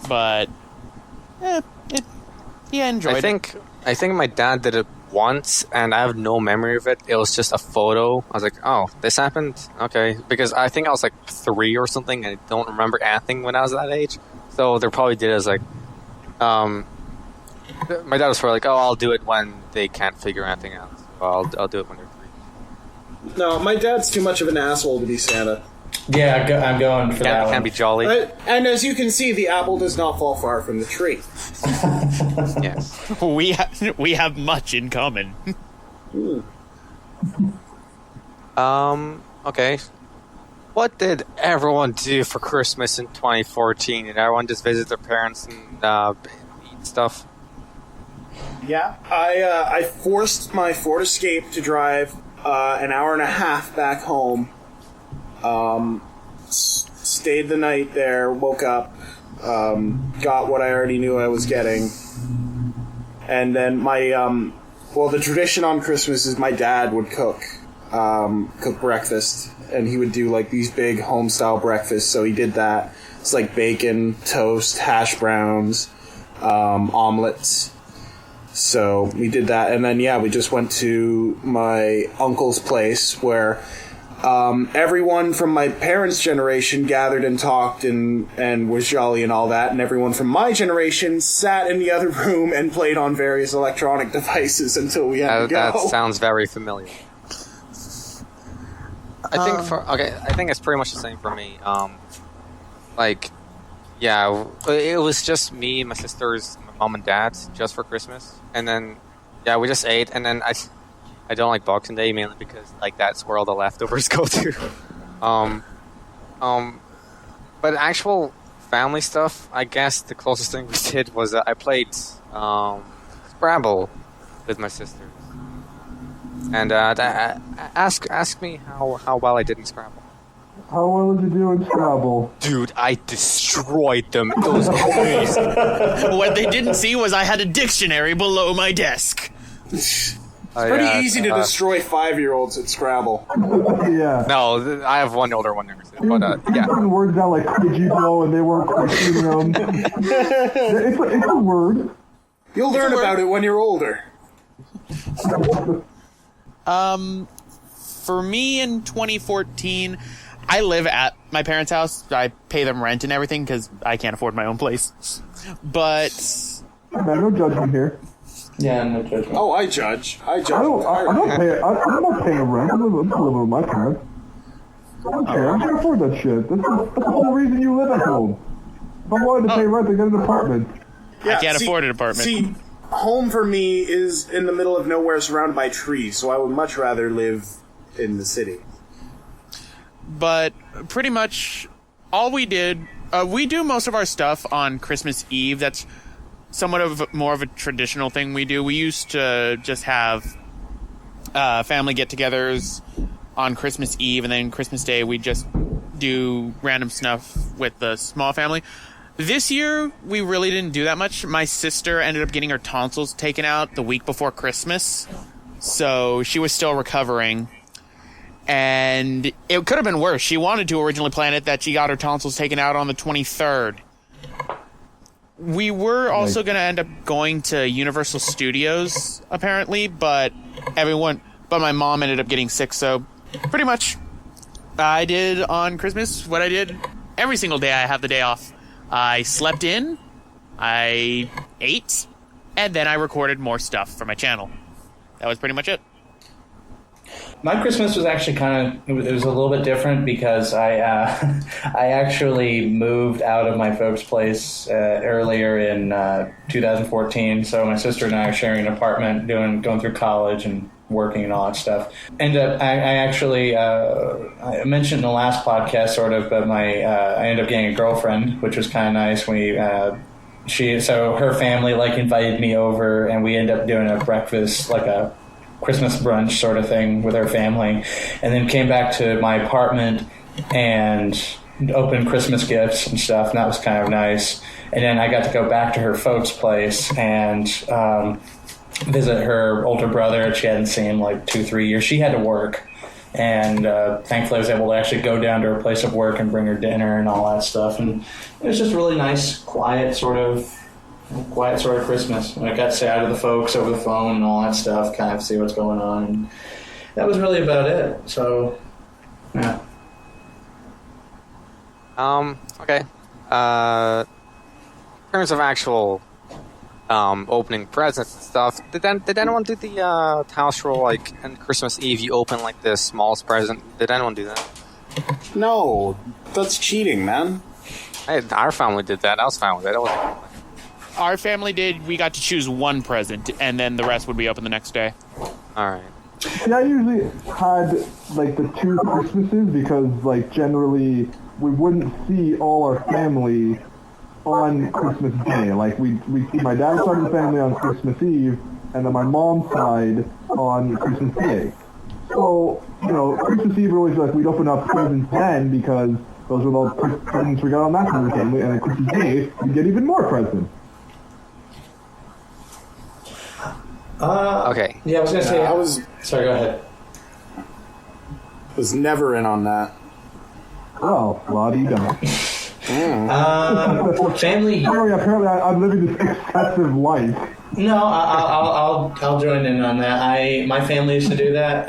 but he enjoyed it.
I think my dad did it once, and I have no memory of it. It was just a photo. I was like, oh, this happened? Okay. Because I think I was like 3 or something, and I don't remember anything when I was that age. So they probably did it as like, my dad was probably like, oh, I'll do it when they can't figure anything out. So I'll do it when they're 3.
No, my dad's too much of an asshole to be Santa.
Yeah, I'm going for that one.
Can't be jolly.
And as you can see, the apple does not fall far from the tree.
Yes.
We have much in common.
Okay. What did everyone do for Christmas in 2014? Did everyone just visit their parents and eat stuff?
Yeah. I forced my Ford Escape to drive an hour and a half back home. Stayed the night there, woke up, got what I already knew I was getting. And then the tradition on Christmas is my dad would cook breakfast, and he would do like these big home-style breakfasts, so he did that. It's like bacon, toast, hash browns, omelets. So we did that, and then we just went to my uncle's place where everyone from my parents' generation gathered and talked and was jolly and all that, and everyone from my generation sat in the other room and played on various electronic devices until we had to go.
That sounds very familiar. I think it's pretty much the same for me. It was just me, my sisters, my mom and dad just for Christmas, and then we just ate, and then I don't like Boxing Day mainly because that's where all the leftovers go to. But actual family stuff, I guess the closest thing we did was I played Scrabble with my sisters. And ask me how well I did in Scrabble.
How well did you do in Scrabble?
Dude, I destroyed them. It was amazing.
What they didn't see was I had a dictionary below my desk.
It's pretty easy to destroy 5-year-olds at Scrabble.
Yeah.
No, I have one older, one younger. But
putting words down like "did you know?" and they weren't questioning them. It's a word.
You'll learn about it when you're older.
For me in 2014, I live at my parents' house. I pay them rent and everything because I can't afford my own place. But
no judgment here.
Yeah, no judgment.
Oh, I judge.
I'm not paying rent. I'm living with my parents. I don't care. I can't afford that shit. That's the whole reason you live at home. If I wanted to pay rent, I get an apartment.
Yeah,
I can't afford an apartment.
See, home for me is in the middle of nowhere surrounded by trees, so I would much rather live in the city.
but pretty much all we did, we do most of our stuff on Christmas Eve. That's somewhat of more of a traditional thing we do. We used to just have family get-togethers on Christmas Eve, and then Christmas Day we just do random stuff with the small family. This year, we really didn't do that much. My sister ended up getting her tonsils taken out the week before Christmas, so she was still recovering. And it could have been worse. She wanted to originally plan it that she got her tonsils taken out on the 23rd. We were also going to end up going to Universal Studios, apparently, but my mom ended up getting sick, so pretty much I did on Christmas what I did every single day I have the day off. I slept in, I ate, and then I recorded more stuff for my channel. That was pretty much it.
My Christmas was actually it was a little bit different because I actually moved out of my folks' place earlier in 2014. So my sister and I are sharing an apartment, going through college and working and all that stuff. And I mentioned in the last podcast sort of, but I ended up getting a girlfriend, which was kind of nice. So her family invited me over, and we ended up doing a breakfast, like a Christmas brunch sort of thing with her family, and then came back to my apartment and opened Christmas gifts and stuff, and that was kind of nice. And then I got to go back to her folks' place and visit her older brother. She hadn't seen him 2-3 years. She had to work, and thankfully I was able to actually go down to her place of work and bring her dinner and all that stuff. And it was just really nice, quiet sort of Christmas. And I got to say hi to the folks over the phone and all that stuff, kind of see what's going on. And that was really about it. So, yeah.
Okay. In terms of actual opening presents and stuff, did anyone do the house rule, on Christmas Eve you open the smallest present? Did anyone do that?
No, that's cheating, man.
Our family did that. I was fine with it.
Our family did. We got to choose one present, and then the rest would be open the next day.
All right.
And I usually had the 2 Christmases because generally we wouldn't see all our family on Christmas Day. We see my dad's side of the family on Christmas Eve, and then my mom's side on Christmas Day. So, Christmas Eve always we'd open up presents then because those were the presents we got on that side of the family, and then Christmas Day we get even more presents.
Okay.
Yeah, I was going to say... Sorry, go ahead.
Was never in on that.
Oh, la-dee da.
Family...
Sorry, apparently I'm living this excessive life.
No, I'll join in on that. My family used to do that.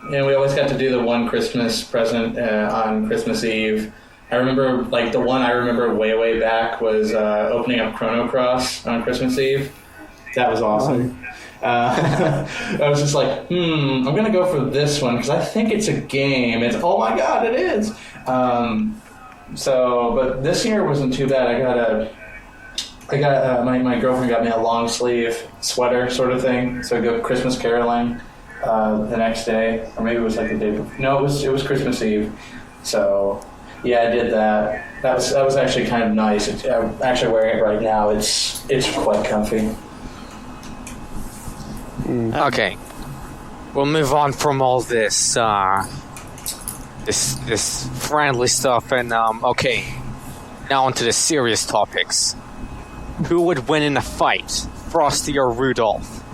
We always got to do the one Christmas present on Christmas Eve. I remember, the one I remember way back was opening up Chrono Cross on Christmas Eve. That was awesome. I was just I'm going to go for this one because I think it's a game. Oh my god, it is. But this year wasn't too bad. My girlfriend got me a long sleeve sweater sort of thing. So I go Christmas caroling the next day, or maybe it was the day before. No, it was Christmas Eve. So yeah, I did that. That was actually kind of nice. I'm actually wearing it right now. It's quite comfy.
Okay, we'll move on from all this this friendly stuff, and okay, now onto the serious topics. Who would win in a fight, Frosty or Rudolph?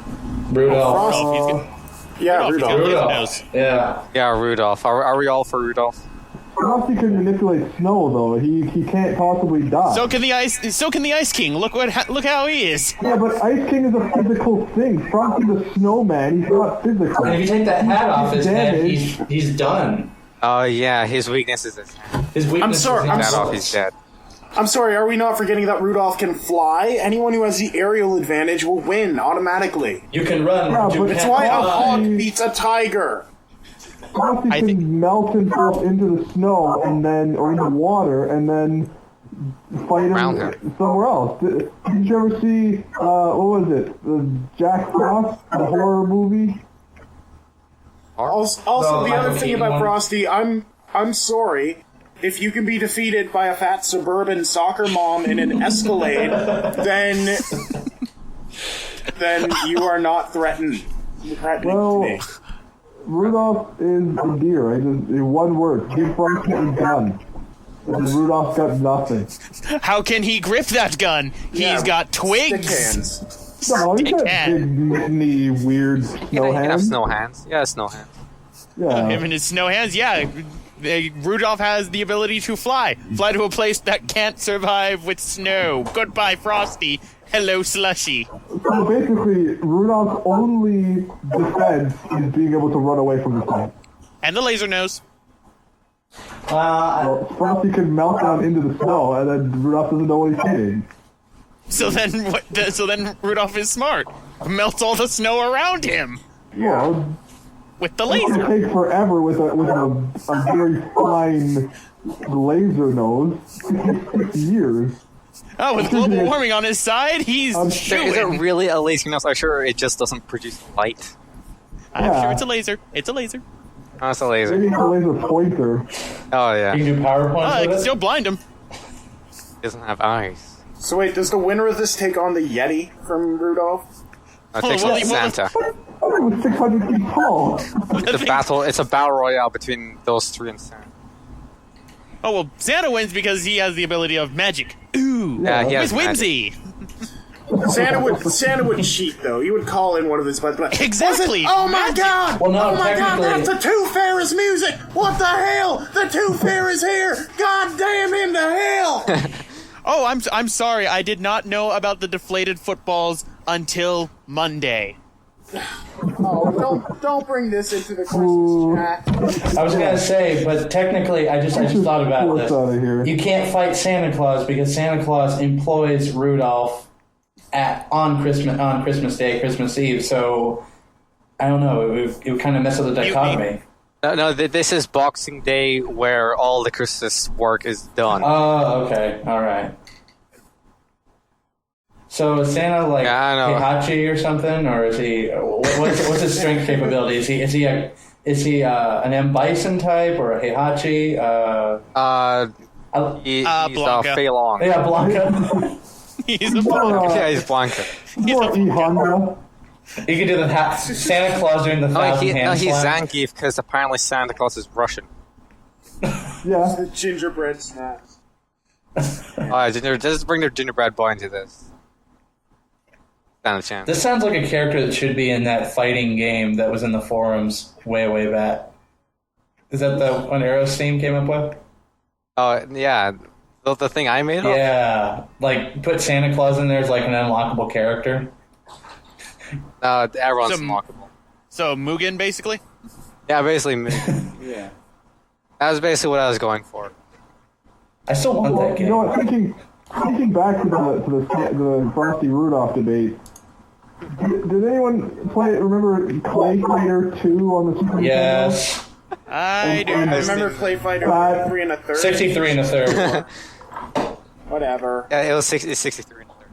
Rudolph.
Rudolph.
Yeah, Rudolph. Are we all for Rudolph?
Frosty can manipulate snow, though. He can't possibly die.
So can the Ice King. Look how he is.
Yeah, but Ice King is a physical thing. Frosty the snowman, he's not physical.
And if you take that hat off his head, he's done.
Oh yeah, his weakness is his weakness.
I'm sorry.
He's dead.
I'm sorry. Are we not forgetting that Rudolph can fly? Anyone who has the aerial advantage will win automatically.
You can run.
Yeah, but
it's why a hawk beats a tiger.
Frosty can melt himself into the snow or into water and then fight him somewhere else. Did you ever see, what was it, the Jack Frost, the horror movie?
Also, the other thing about
one.
Frosty, I'm sorry. If you can be defeated by a fat suburban soccer mom in an Escalade, then you are not threatening to me.
Rudolph is a deer. In one word, give Frosty a gun. And Rudolph's got nothing.
How can he grip that gun? He's got twigs.
Stick hands.
No, he's got
hand.
big, knee, weird snow
He can have
hands.
snow hands. Yeah, snow hands.
Yeah.
Him and his snow hands, yeah. Rudolph has the ability to fly. Fly to a place that can't survive with snow. Goodbye, Frosty. Hello, Slushy.
So basically, Rudolph's only defense is being able to run away from the sun.
And the laser nose.
Well, Frosty can melt down into the snow, and then Rudolph doesn't know what he's hitting.
So then Rudolph is smart. Melts all the snow around him
Yeah.
with the
It
laser.
takes forever with a very fine laser nose. 6 years.
Oh, with global warming on his side, he's
Is
shooting.
it really a laser nose? I'm sure it just doesn't produce light.
I'm
Yeah.
sure it's a laser. It's a laser.
Oh, it's a laser.
Maybe it's a laser pointer.
Oh, yeah.
You
It
can do PowerPoint
I
with
can
it?
still blind him.
doesn't have eyes.
So wait, does the winner of this take on the Yeti from Rudolph?
It takes on Santa.
I thought it was 600 feet tall.
It's a battle royale between those three and Santa.
Oh, well, Santa wins because he has the ability of magic. Ooh.
Yeah, he has
With
magic.
whimsy.
Santa would cheat though. He would call in one of his buds.
Exactly.
Oh my
Magic.
god!
Well, no,
oh my god!
technically-
That's the Tooth Fairy's music. What the hell? The Tooth Fairy's here! God damn him to hell!
Oh, I'm sorry. I did not know about the deflated footballs until Monday.
Oh, don't bring this into the Christmas chat.
I was gonna say, but technically, I just thought about this.
Out of here.
You can't fight Santa Claus because Santa Claus employs Rudolph on Christmas Day, Christmas Eve. So I don't know. It would kind of mess with the dichotomy.
No, this is Boxing Day where all the Christmas work is done.
Oh, okay, all right. So is Santa like
Yeah, I know.
Heihachi or something, or is he? What's his strength capability? Is he an M Bison type or a Heihachi?
He's
Blanca.
Fei Long.
Yeah, Blanca.
He's a blank.
Yeah, he's Blanca.
More E Honda.
You can do the Santa Claus doing the
No,
thousand
he's
hand slam.
Zangief because apparently Santa Claus is Russian.
Yeah.
The gingerbread snacks.
Just bring their gingerbread boy into this. Stand a chance.
This sounds like a character that should be in that fighting game that was in the forums way back. Is that the one Aerosteam came up with?
Oh, yeah. The thing I made up?
Yeah, like put Santa Claus in there as like an unlockable character.
Everyone's
Some-
unlockable.
So Mugen, basically.
Yeah, basically me.
Yeah.
That was basically what I was going for.
I still want
Well,
that
you
game.
know what? Thinking back to the Frosty Rudolph debate. Did anyone remember Clay Fighter 2 on the Super Nintendo?
Yes,
I do.
I remember Clay Fighter 3 and a third.
63 and a third.
Whatever.
Yeah, it was 63 and a third.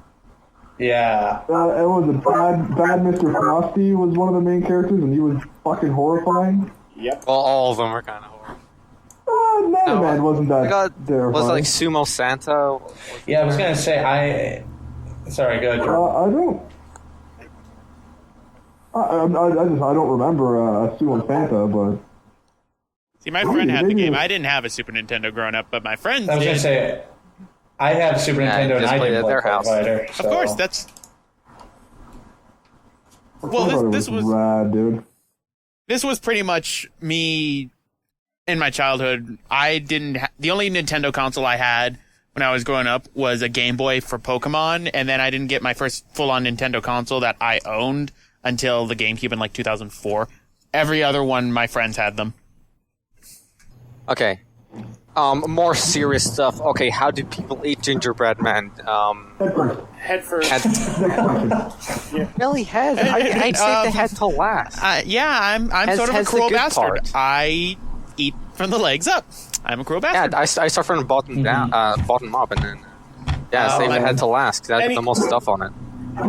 Yeah,
It was a bad Mr. Frosty was one of the main characters, and he was fucking horrifying.
Yep.
Well, all of them were kind of horrible.
Mega Man wasn't that terrifying.
Was it like Sumo Santa?
yeah. I was gonna say Sorry, go ahead. Jordan.
I don't remember Sumo Santa, but
See, my friend had the
maybe-
game. I didn't have a Super Nintendo growing up, but my friends
I was gonna
did.
say I have Super
Yeah,
Nintendo and
just
I
played
didn't
at
play
their
Clay
house.
Fighter.
Of
So.
course, that's
I
well.
thought it
This was
rad, dude.
this was pretty much me in my childhood. I didn't. The only Nintendo console I had when I was growing up was a Game Boy for Pokemon, and then I didn't get my first full-on Nintendo console that I owned until the GameCube in like 2004. Every other one, my friends had them.
Okay. More serious stuff. Okay, how do people eat gingerbread men?
Head first.
Really, head? I'd say the head to last.
Yeah, I'm
Has-
sort of a
has the
cruel
good
bastard.
part.
I eat from the legs up. I'm a cruel bastard.
Yeah, I start from the bottom down, bottom up, and then save the
like-
head to last. 'Cause I
Any-
put the most stuff on it.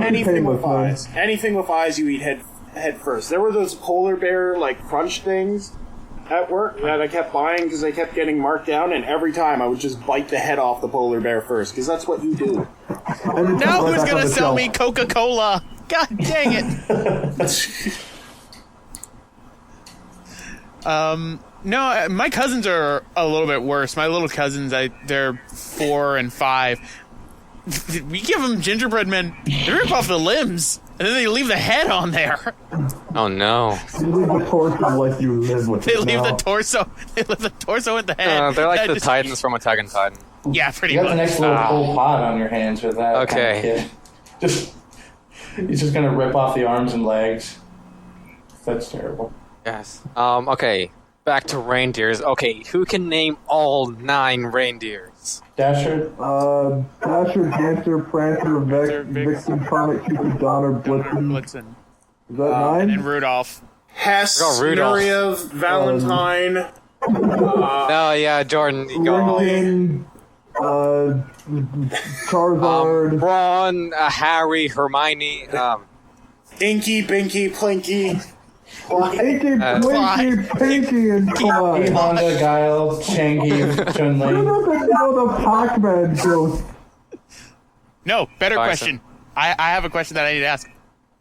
Anything with
Painless, man.
eyes. Anything with eyes, you eat head head first. There were those polar bear, like, crunch things at work that I kept buying because they kept getting marked down, and every time I would just bite the head off the polar bear first, because that's what you do.
Now who's going to sell me Coca-Cola? God dang it. No, my cousins are a little bit worse. My little cousins, they're 4 and 5. We give them gingerbread men. They rip off the limbs, and then they leave the head on there.
Oh no!
You leave the torso like you live with
They
it
leave
now.
the torso. They leave the torso with the head.
They're like
That
the
just-
Titans from Attack on Titan.
Yeah, pretty
You got the
much.
next little whole pod on your hands with that.
Okay.
Kind of he's just gonna rip off the arms and legs. That's terrible.
Yes. Okay. Back to reindeers. Okay, who can name all 9 reindeers?
Dasher.
Dasher, Dancer, Prancer, Vixen, Comet, Cupid, Donner, Blitzen.
Blitzen.
Is that 9?
And Rudolph.
Hess,
Oh, Rudolph.
Nureyev, Valentine.
Oh yeah, Jordan. You go.
Lincoln, Charizard.
Ron, Harry, Hermione.
Inky, Binky, Plinky.
Inky, Blinky, Pinky, and Clyde.
Honda, Guile, Shanky,
Who
Chun-Li.
doesn't know the Pac-Man joke?
No, better
Bison.
question. I have a question that I need to ask.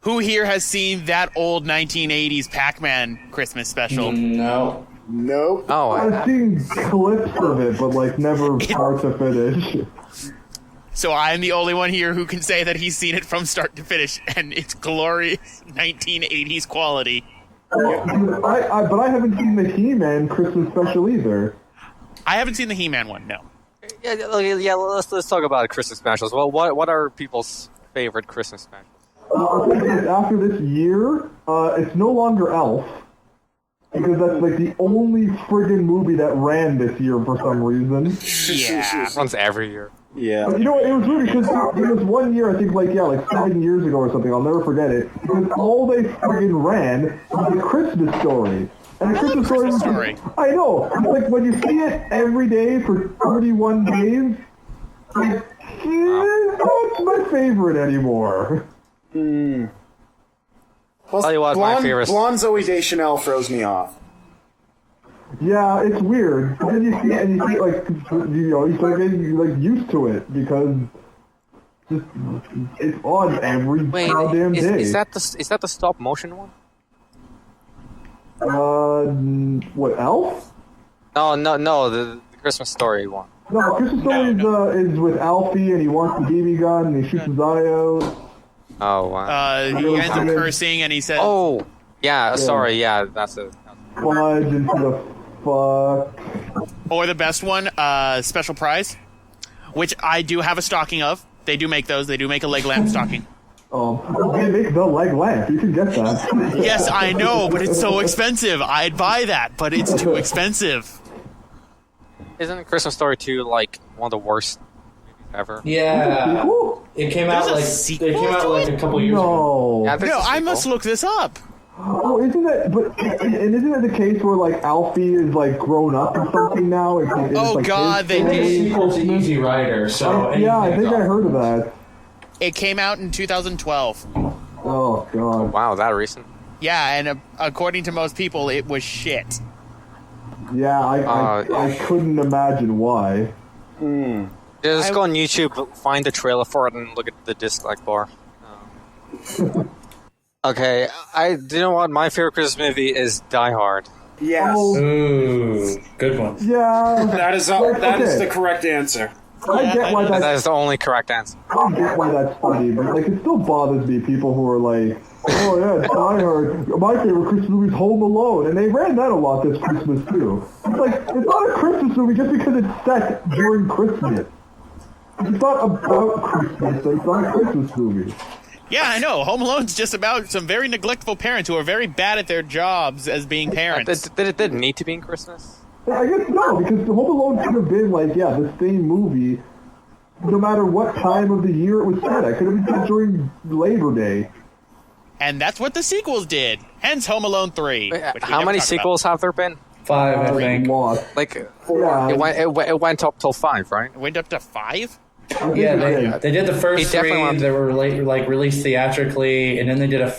Who here has seen that old 1980s Pac-Man Christmas special?
No.
Nope.
Oh,
I've seen clips of it, but like never start to finish.
So I'm the only one here who can say that he's seen it from start to finish, and it's glorious 1980s quality.
But I haven't seen the He-Man Christmas special either.
I haven't seen the He-Man one, no.
yeah. Let's talk about Christmas specials. Well, what are people's favorite Christmas specials?
I'll tell you this, after this year, it's no longer Elf. Because that's like the only friggin' movie that ran this year for some reason.
Yeah.
Runs every year.
Yeah.
But you know what? It was weird because there was 1 year, I think, like 7 years ago or something. I'll never forget it. Because all they friggin' ran was The Christmas Story. And The Christmas Story was
Story.
I know. It's like when you see it every day for 31 days, like, that's my favorite anymore.
Well,
Tell you what, my favorite-
Blonde Zoe Deschanel throws me off.
Yeah, it's weird. But then you see it and you see like, you start getting like used to it because just, it's on every
Wait,
goddamn day.
is that the stop motion one?
What, Elf?
No, the Christmas Story one.
No, Christmas Story is with Alfie and he wants the BB gun and he shoots his eye out.
Oh wow.
He ends up cursing, and he says,
Oh, yeah. Sorry, yeah. That's it.
Fudge into the fuck.
or the best one, Special Prize, which I do have a stocking of. They do make those. They do make a leg lamp stocking.
They make the leg lamp. You can get that.
Yes, I know, but it's so expensive. I'd buy that, but it's too expensive.
Isn't Christmas Story 2 like one of the worst movies ever?
Yeah.
Cool.
It came out
There's a
like
sequel
it came out
to
like a couple years ago.
No.
Yeah, there's
No,
a
I
sequel.
must look this up.
Oh, isn't it the case where like Alfie is like grown up or something now? It's
Oh,
like
God,
his
they
The
did.
sequel's Easy Rider, so
Yeah, I
anything's
think I
up.
heard of that.
It came out in 2012.
Oh god.
Wow, that recent.
Yeah, and according to most people, it was shit.
Yeah, I couldn't imagine why.
Just go on YouTube, find the trailer for it, and look at the disc bar. Okay, do you know what? My favorite Christmas movie is Die Hard.
Yes.
Oh,
Ooh, good one.
yeah.
That is the correct answer.
I get why
That
that's
is the only correct answer.
I get why that's funny, but like it still bothers me. People who are like, "Oh yeah, Die Hard. My favorite Christmas movie is Home Alone," and they ran that a lot this Christmas too. It's like it's not a Christmas movie just because it's set during Christmas. It's not about Christmas. So it's not a Christmas movie.
Yeah, I know. Home Alone's just about some very neglectful parents who are very bad at their jobs as being parents.
Did it need to be in Christmas?
I guess no, because Home Alone could have been like, yeah, the same movie, no matter what time of the year it was set. It could have been set during Labor Day.
And that's what the sequels did. Hence Home Alone 3. which we
How
never
many
talked about.
sequels have there been?
5, I think.
Lost.
Like,
Yeah,
it went up till 5, right?
It went up to 5?
Yeah, they did the first
They definitely
3
want-
that were released theatrically, and then they did a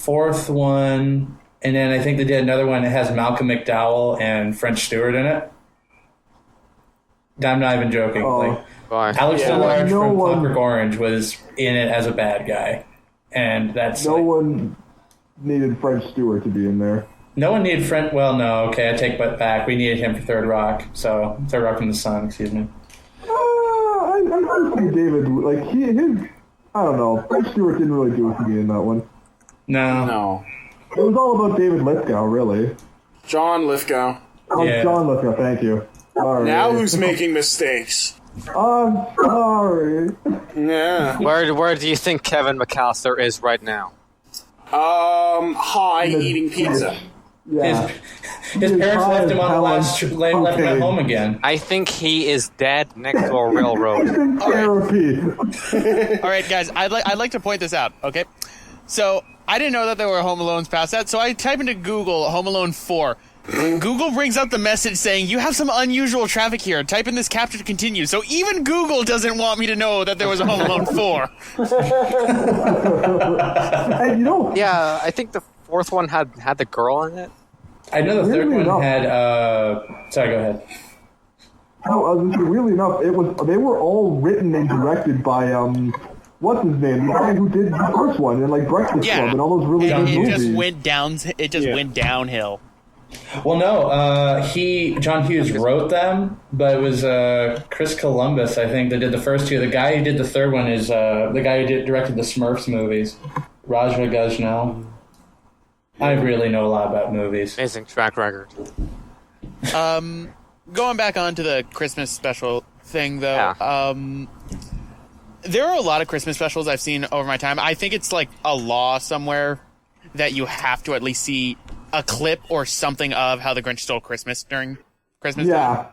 fourth one, and then I think they did another one that has Malcolm McDowell and French Stewart in it. I'm not even joking. Alex DeLarge from Clockwork Orange was in it as a bad guy, and that's
no one needed French Stewart to be in there.
No one needed French. Well, no, okay, I take that back. We needed him for Third Rock. So Third Rock from the Sun. Excuse me.
I think David, like his, I don't know. French Stewart didn't really do it for me in that one.
No.
It was all about David Lithgow, really.
John Lithgow.
John Lithgow. Thank you. Sorry.
Now who's making mistakes?
I'm sorry.
Yeah.
Where do you think Kevin McAllister is right now?
High eating pizza.
Yeah.
His parents left him on the last trip, left him at home again.
I think he is dead next to a railroad.
In therapy.
All right, guys, I'd like to point this out, okay? So, I didn't know that there were Home Alones past that, so I type into Google Home Alone 4. Google brings up the message saying, you have some unusual traffic here. Type in this capture to continue. So even Google doesn't want me to know that there was a Home Alone 4.
And
yeah, I think the fourth one had the girl in it.
I know the third one had. Sorry, go ahead.
No, weirdly enough, they were all written and directed by what's his name, the guy who did the first one and like Breakfast Club and all those really good movies.
It just went downhill.
Well, no, John Hughes wrote them, but it was Chris Columbus, I think, that did the first two. The guy who did the third one is the guy who directed the Smurfs movies, Raja Gujnal. I really know a lot about movies.
Amazing track record.
Going back onto the Christmas special thing, though, there are a lot of Christmas specials I've seen over my time. I think it's like a law somewhere that you have to at least see a clip or something of How the Grinch Stole Christmas during Christmas time.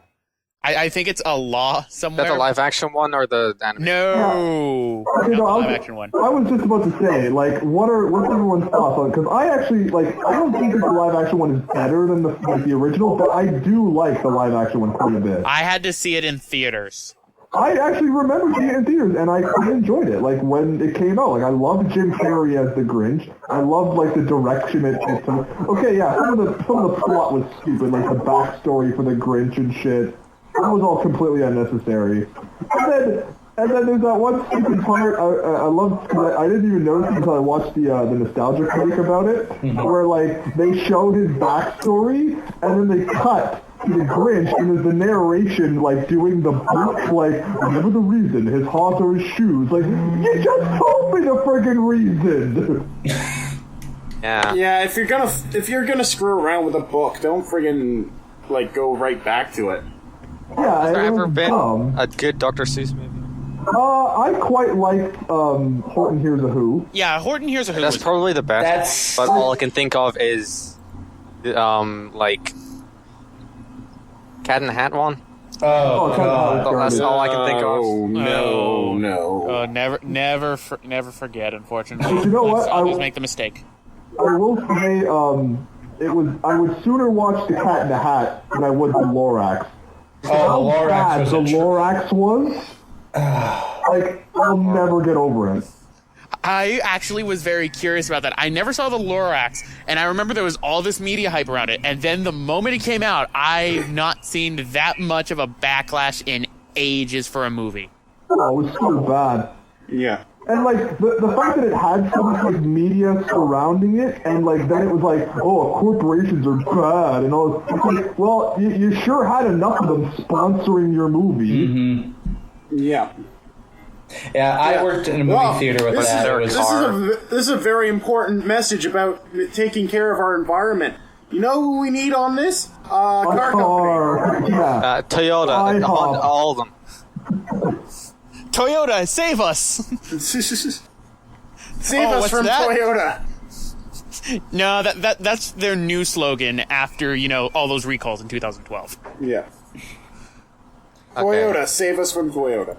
I think it's a law somewhere.
Is that the live action one or the animated?
No,
not the
live action one.
I was just about to say, like, what's everyone's thoughts on it? Because I actually, like, I don't think that the live action one is better than the original, but I do like the live action one quite a bit.
I had to see it in theaters.
I actually remember seeing it in theaters, and I enjoyed it. Like, when it came out, like, I loved Jim Carrey as the Grinch. I loved, like, the direction it took. Okay, yeah, some of the plot was stupid, like the backstory for the Grinch and shit. That was all completely unnecessary. And then there's that one stupid part I loved, because I didn't even notice until I watched the nostalgia critic about it, where, like, they showed his backstory, and then they cut to the Grinch, and there's the narration, like, doing the book, like, remember the reason, his heart or his shoes. Like, you just told me the friggin' reason!
Yeah, if you're gonna screw around with a book, don't friggin', like, go right back to it.
Yeah,
Has there ever
was
been
dumb.
a good Dr. Seuss movie?
I quite liked Horton Hears a Who.
Yeah, Horton Hears a Who.
That's probably the best. But all I can think of is, like, Cat in the Hat one.
Oh, God.
That's all I can think of.
Oh no!
Oh, never forget. Unfortunately,
You know what?
I'll always make the mistake.
I will say, I would sooner watch the Cat in the Hat than I would the Lorax.
Oh, the Lorax was
the Lorax was. Like, I'll never get over it.
I actually was very curious about that. I never saw the Lorax, and I remember there was all this media hype around it, and then the moment it came out, I've not seen that much of a backlash in ages for a movie.
Oh, it was so bad.
Yeah.
And, like, the fact that it had so much, like, media surrounding it, and, like, then it was like, oh, corporations are bad, and all this. It's like, well, you sure had enough of them sponsoring your movie.
Mm-hmm.
Yeah.
Yeah, I worked in a movie theater with that. It was hard.
This is a very important message about taking care of our environment. You know who we need on this? Car company.
Yeah.
Toyota, all of them.
Toyota, save us!
Save us from
that?
Toyota.
No, that's their new slogan after, all those recalls in 2012.
Yeah.
Okay.
Toyota, save us from Toyota.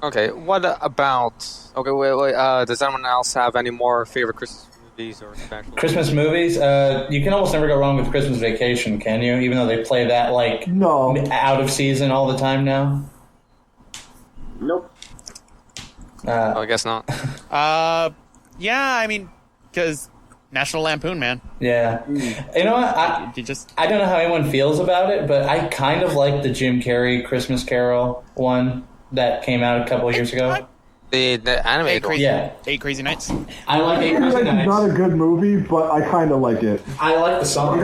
Okay, what about... Okay, wait, does anyone else have any more favorite Christmas movies or specials?
Christmas movies? You can almost never go wrong with Christmas Vacation, can you? Even though they play that, like, out of season all the time now?
Nope.
I guess not.
Yeah, I mean, because National Lampoon, man.
Yeah. You know what? I don't know how anyone feels about it, but I kind of like the Jim Carrey Christmas Carol one that came out a couple of years ago.
The animated one.
Yeah.
8 Crazy Nights.
I like 8 Crazy Nights.
It's not a good movie, but I kind of like it.
I like the song.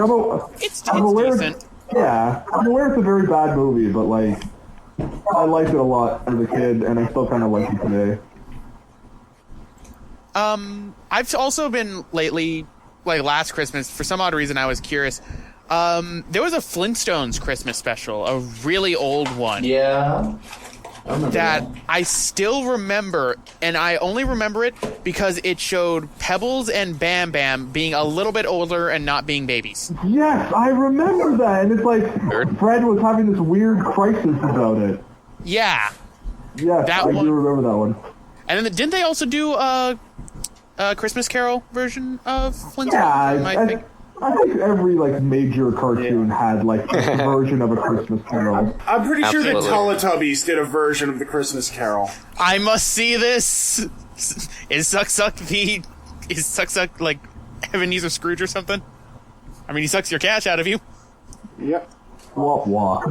It's decent.
Yeah, I'm aware it's a very bad movie, but like, I liked it a lot as a kid, and I still kind of like it today.
I've also been lately, like last Christmas, for some odd reason I was curious. There was a Flintstones Christmas special, a really old one.
Yeah.
I still remember, and I only remember it because it showed Pebbles and Bam Bam being a little bit older and not being babies.
Yes, I remember that, and it's like Fred was having this weird crisis about it.
Yeah.
Yes, I do remember that one.
And then didn't they also do a Christmas Carol version of Flintstones?
Yeah, I think every like major cartoon had like a version of a Christmas Carol.
I'm pretty sure the Teletubbies did a version of the Christmas Carol.
I must see this. Is Suck like Ebenezer Scrooge or something? I mean, he sucks your cash out of you.
Yep.
Wah wah.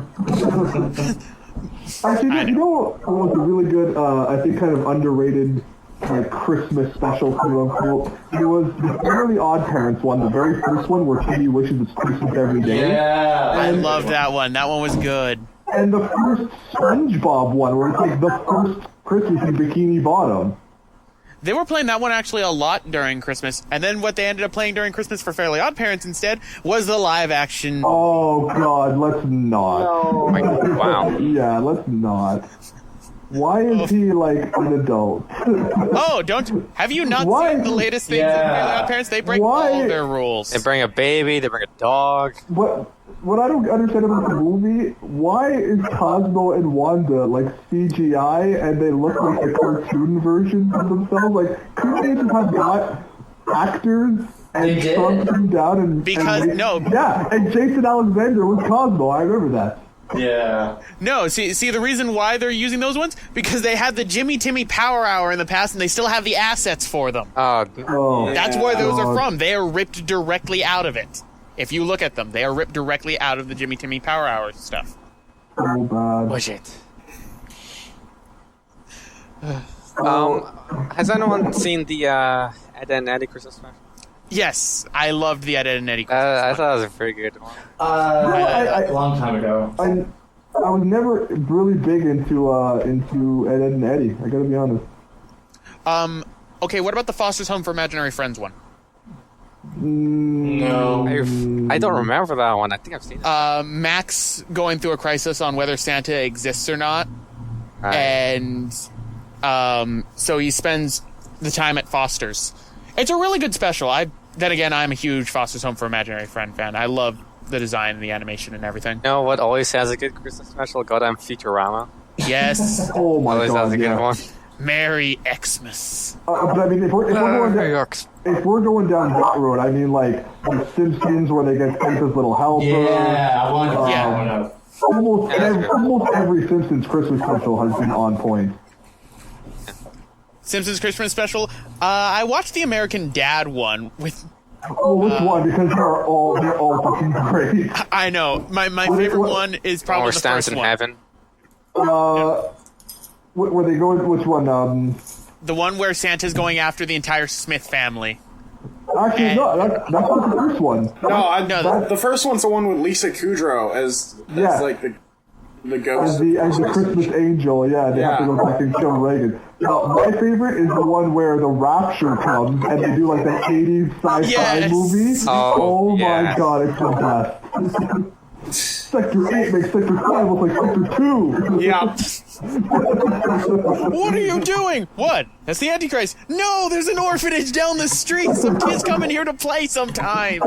Actually, you know what was a really good, I think kind of underrated like Christmas special, quote unquote? It was the Fairly Odd Parents one, the very first one where Kitty wishes it's Christmas every day.
Yeah.
I loved that one. That one was good.
And the first SpongeBob one where it's like the first Christmas in Bikini Bottom.
They were playing that one actually a lot during Christmas, and then what they ended up playing during Christmas for Fairly Odd Parents instead was the live action.
Oh God, let's not.
No.
Wow.
Yeah, let's not. Why is he like an adult?
Oh, have you not seen the latest things in Fairly Odd Parents? They break all their rules.
They bring a baby, they bring a dog.
What I don't understand about the movie, why is Cosmo and Wanda like CGI and they look like a cartoon version of themselves? Like, couldn't they just have got actors and shrunk them down and... Yeah, and Jason Alexander was Cosmo, I remember that.
Yeah.
No, see the reason why they're using those ones? Because they had the Jimmy Timmy Power Hour in the past and they still have the assets for them. That's where those are from. They are ripped directly out of it. If you look at them, they are ripped directly out of the Jimmy Timmy Power Hour stuff.
So bad.
Push it.
Has anyone seen the Ed and Eddie Christmas special?
Yes, I loved the Ed and Eddie Christmas
I thought it was a pretty good one.
A long time ago.
I was never really big into Ed and Eddie, I gotta be honest.
Okay, what about the Foster's Home for Imaginary Friends one?
No.
I don't remember that one. I think I've seen it.
Max going through a crisis on whether Santa exists or not. And so he spends the time at Foster's. It's a really good special. Then again, I'm a huge Foster's Home for Imaginary Friend fan. I love the design and the animation and everything.
You know what always has a good Christmas special? Goddamn Futurama.
Yes.
Oh my
always
God,
has a good one.
Merry Xmas.
But I mean, if we're going down that road, I mean, like the Simpsons, where they get Santa's little helper.
Yeah, I want to.
Almost every Simpsons Christmas special has been on point.
Simpsons Christmas special. I watched the American Dad one with.
Oh, which one? Because they're all fucking great.
I know. My favorite one is probably the first one.
Heaven.
Where they go? Which one?
The one where Santa's going after the entire Smith family.
Actually, no, that's not the first one.
No, the first one's the one with Lisa Kudrow as like the ghost.
As the Christmas angel, yeah, they have to go back and kill Reagan. Now, my favorite is the one where the Rapture comes and they do like the 80s sci-fi movie. Oh my God, it's the best. Sector 8 makes Sector 5 look like Sector 2.
Yeah.
What are you doing? What? That's the Antichrist. No, there's an orphanage down the street. Some kids come in here to play sometimes.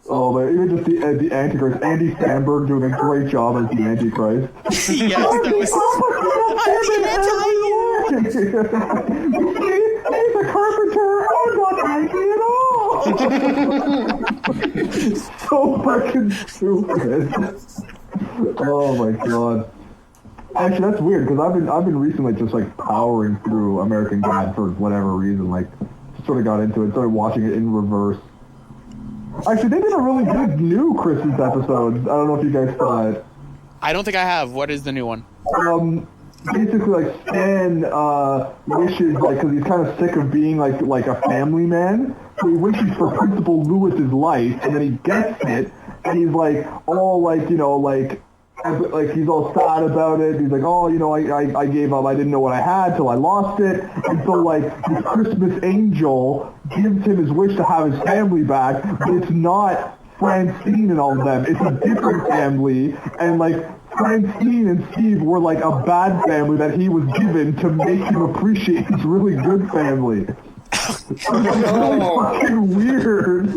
Oh, man, even just the Antichrist. Andy Samberg doing a great job as the Antichrist.
Yes, that was...
He's a carpenter. I'm not angry at all. So fucking stupid. Oh my God. Actually, that's weird because I've been recently just like powering through American Dad for whatever reason. Like, just sort of got into it, started watching it in reverse. Actually, they did a really good new Christmas episode. I don't know if you guys saw it.
I don't think I have. What is the new one?
Basically, like Stan wishes, like, because he's kind of sick of being like a family man, so he wishes for Principal Lewis's life, and then he gets it, and he's like all like he's all sad about it. He's like, oh, I gave up. I didn't know what I had till I lost it, and so like the Christmas angel gives him his wish to have his family back, but it's not Francine and all of them. It's a different family, and like Francine and Steve were like a bad family that he was given to make him appreciate his really good family. It's really fucking weird.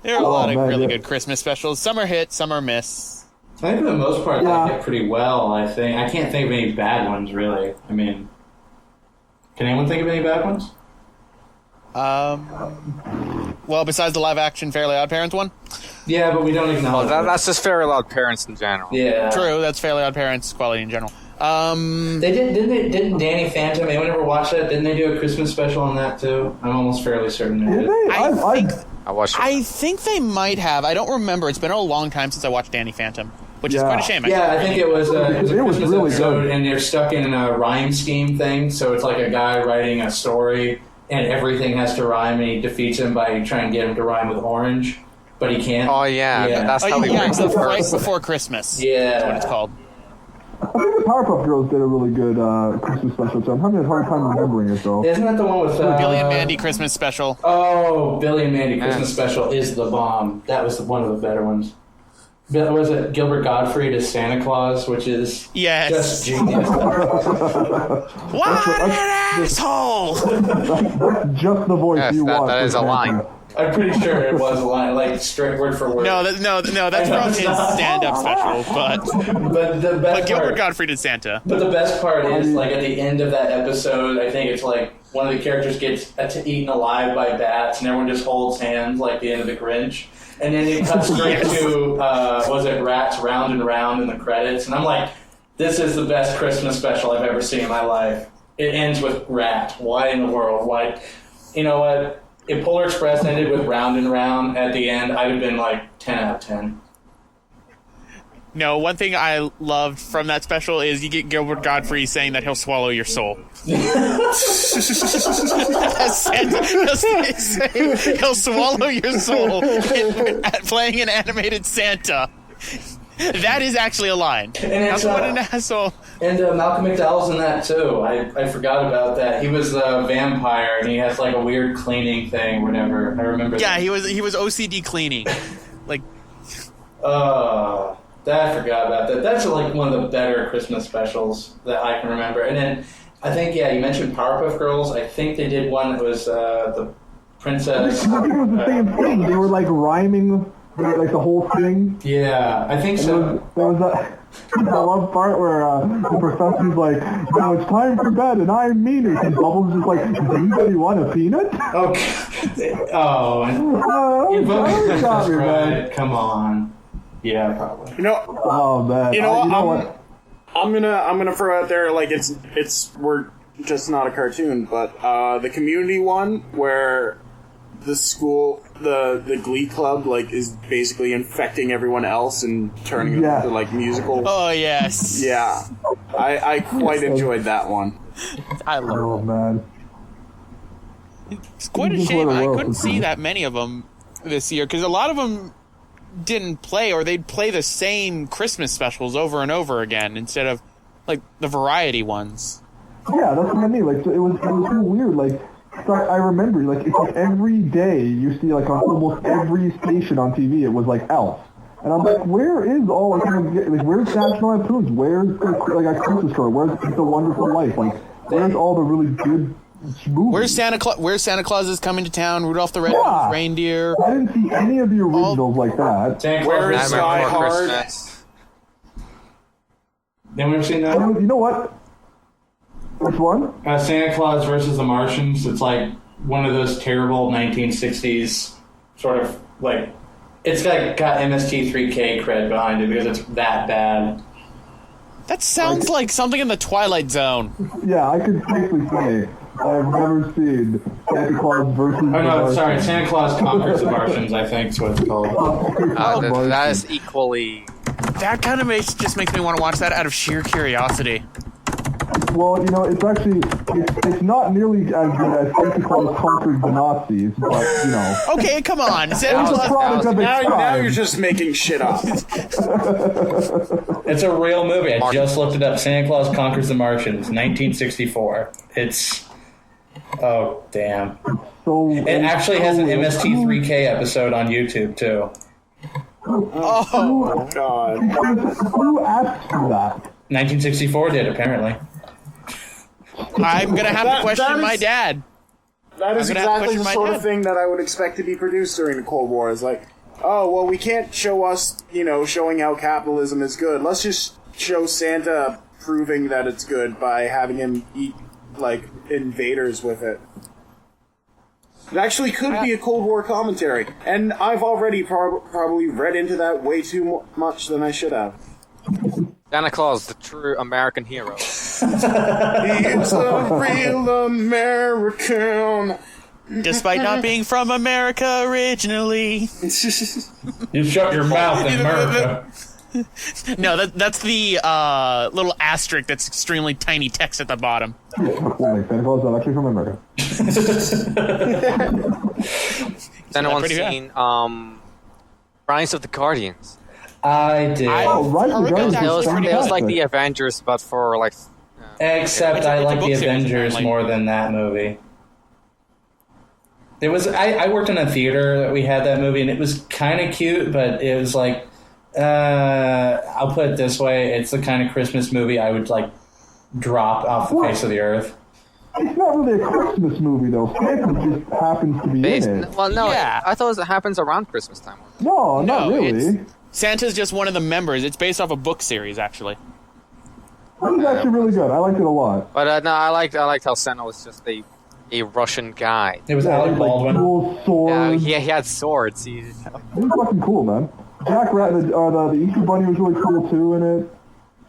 There are a lot of really good Christmas specials. Some are hit, some are miss.
I think for the most part they hit pretty well, I think. I can't think of any bad ones, really. I mean, can anyone think of any bad ones?
Well, besides the live-action Fairly Odd Parents one?
Yeah, but we don't acknowledge
that's just Fairly Odd Parents in general.
Yeah.
True, that's Fairly Odd Parents quality in general.
Didn't Danny Phantom, anyone ever watch that? Didn't they do a Christmas special on that, too? I'm almost fairly certain they did.
I watched it.
I think they might have. I don't remember. It's been a long time since I watched Danny Phantom, which is quite a shame.
Yeah, I think it was a Christmas
really
episode,
good.
and they're stuck in a rhyme scheme thing, so it's like a guy writing a story, and everything has to rhyme, and he defeats him by trying to get him to rime with orange, but he can't.
Oh, yeah. That's how he
it's
breaks the
Right
first.
Before Christmas.
Yeah.
That's what it's called.
I think the Powerpuff Girls did a really good Christmas special, so I'm having a hard time remembering it, though.
Isn't that the one with...
Billy and Mandy Christmas special.
Oh, Billy and Mandy Christmas special is the bomb. That was one of the better ones. Was it Gilbert Gottfried as Santa Claus, which is just genius.
What an asshole!
That's just the voice you want.
That is a line.
I'm pretty sure it was a line, like straight word for word.
No, that's from his stand-up special. But Gilbert Gottfried is Santa.
But the best part is, like, at the end of that episode, I think it's like one of the characters gets eaten alive by bats, and everyone just holds hands, like the end of the Grinch. And then it cuts straight to, was it Rats Round and Round in the credits? And I'm like, this is the best Christmas special I've ever seen in my life. It ends with Rat. Why in the world? Why? You know what? If Polar Express ended with Round and Round at the end, I'd have been like 10 out of 10.
No, one thing I loved from that special is you get Gilbert Gottfried saying that he'll swallow your soul. He'll swallow your soul at playing an animated Santa. That is actually a line.
And
what an asshole.
And Malcolm McDowell's in that too. I forgot about that. He was a vampire, and he has like a weird cleaning thing, whatever. I remember.
Yeah,
that.
he was OCD cleaning. Like,
I forgot about that. That's like one of the better Christmas specials that I can remember. And then I think you mentioned Powerpuff Girls. I think they did one that was the princess.
I think it was the same thing. They were like rhyming. Like the whole thing.
Yeah, I think so.
There was that one part where the professor's like, now it's time for bed, and I'm meaner. And Bubbles is like, does anybody want a peanut?
Okay.
Got me, man.
Come on. Yeah, probably.
Oh man.
You know what? I'm gonna throw out there, like, we're just not a cartoon, but the Community one where the school, the Glee Club, like, is basically infecting everyone else and turning it into, like, musical.
Oh, yes.
Yeah. I quite enjoyed that one.
I love it.
Oh man.
It's quite a shame. I couldn't see that many of them this year, because a lot of them didn't play, or they'd play the same Christmas specials over and over again instead of, like, the variety ones.
Yeah, that's what I mean. Like, it was so weird. Like, I remember, like, it's like every day you see, like, on almost every station on TV, it was like Elf. And I'm like, where is all, like, where's National Lampoons? Where's, like, a Christmas Story? Where's It's a Wonderful Life? Like, where's all the really good movies?
Where's Santa Claus is Coming to Town? Rudolph the Red-Nosed Reindeer.
I didn't see any of the originals like that.
Where is Die Hard?
Anyone ever seen that?
You know what? Which one?
Santa Claus versus the Martians. It's like one of those terrible 1960s sort of, like, it's got MST3K cred behind it because it's that bad.
That sounds like something in the Twilight Zone.
Yeah, I could safely say I've never seen Santa Claus versus.
Oh no, sorry, Santa Claus Conquers the Martians. I think is what it's called.
That is equally.
That kind of just makes me want to watch that out of sheer curiosity.
Well, it's actually it's not nearly as good as Santa Claus Conquered the Nazis, but
Okay, come on. Santa Claus.
Now you're just making shit up.
It's a real movie. I just looked it up. Santa Claus Conquers the Martians, 1964. It's damn.
So
it actually has an MST3K episode on YouTube too.
Oh God!
Who asked for that?
1964 did apparently.
I'm gonna have to question my dad.
That is exactly the sort of thing that I would expect to be produced during the Cold War. Is like, oh well, we can't show us, showing how capitalism is good. Let's just show Santa proving that it's good by having him eat like invaders with it. It actually could be a Cold War commentary, and I've already probably read into that way too much than I should have.
Santa Claus, the true American hero.
He's a real American.
Despite not being from America originally.
You shut your mouth, America.
No, that's the little asterisk that's extremely tiny text at the bottom.
Santa Claus is actually from America.
Has anyone seen Rise of the Guardians?
I did.
Rise of the Guardians.
It was like the Avengers, but for like.
Except I like the Avengers more than that movie. There was I worked in a theater that we had that movie, and it was kind of cute, but it was like, I'll put it this way: it's the kind of Christmas movie I would like drop off the face of the earth.
It's not really a Christmas movie, though. Santa just happens to be in it.
Well, no,
Yeah.
I thought it happens around Christmas time.
No, not really.
Santa's just one of the members. It's based off a book series, actually.
It was actually really good. I liked it a lot.
But no, I liked how Santa was just a Russian guy.
It was Alec Baldwin.
Cool swords.
Yeah, he had swords.
It was fucking cool, man. Jack Rat, the Easter Bunny was really cool too in it.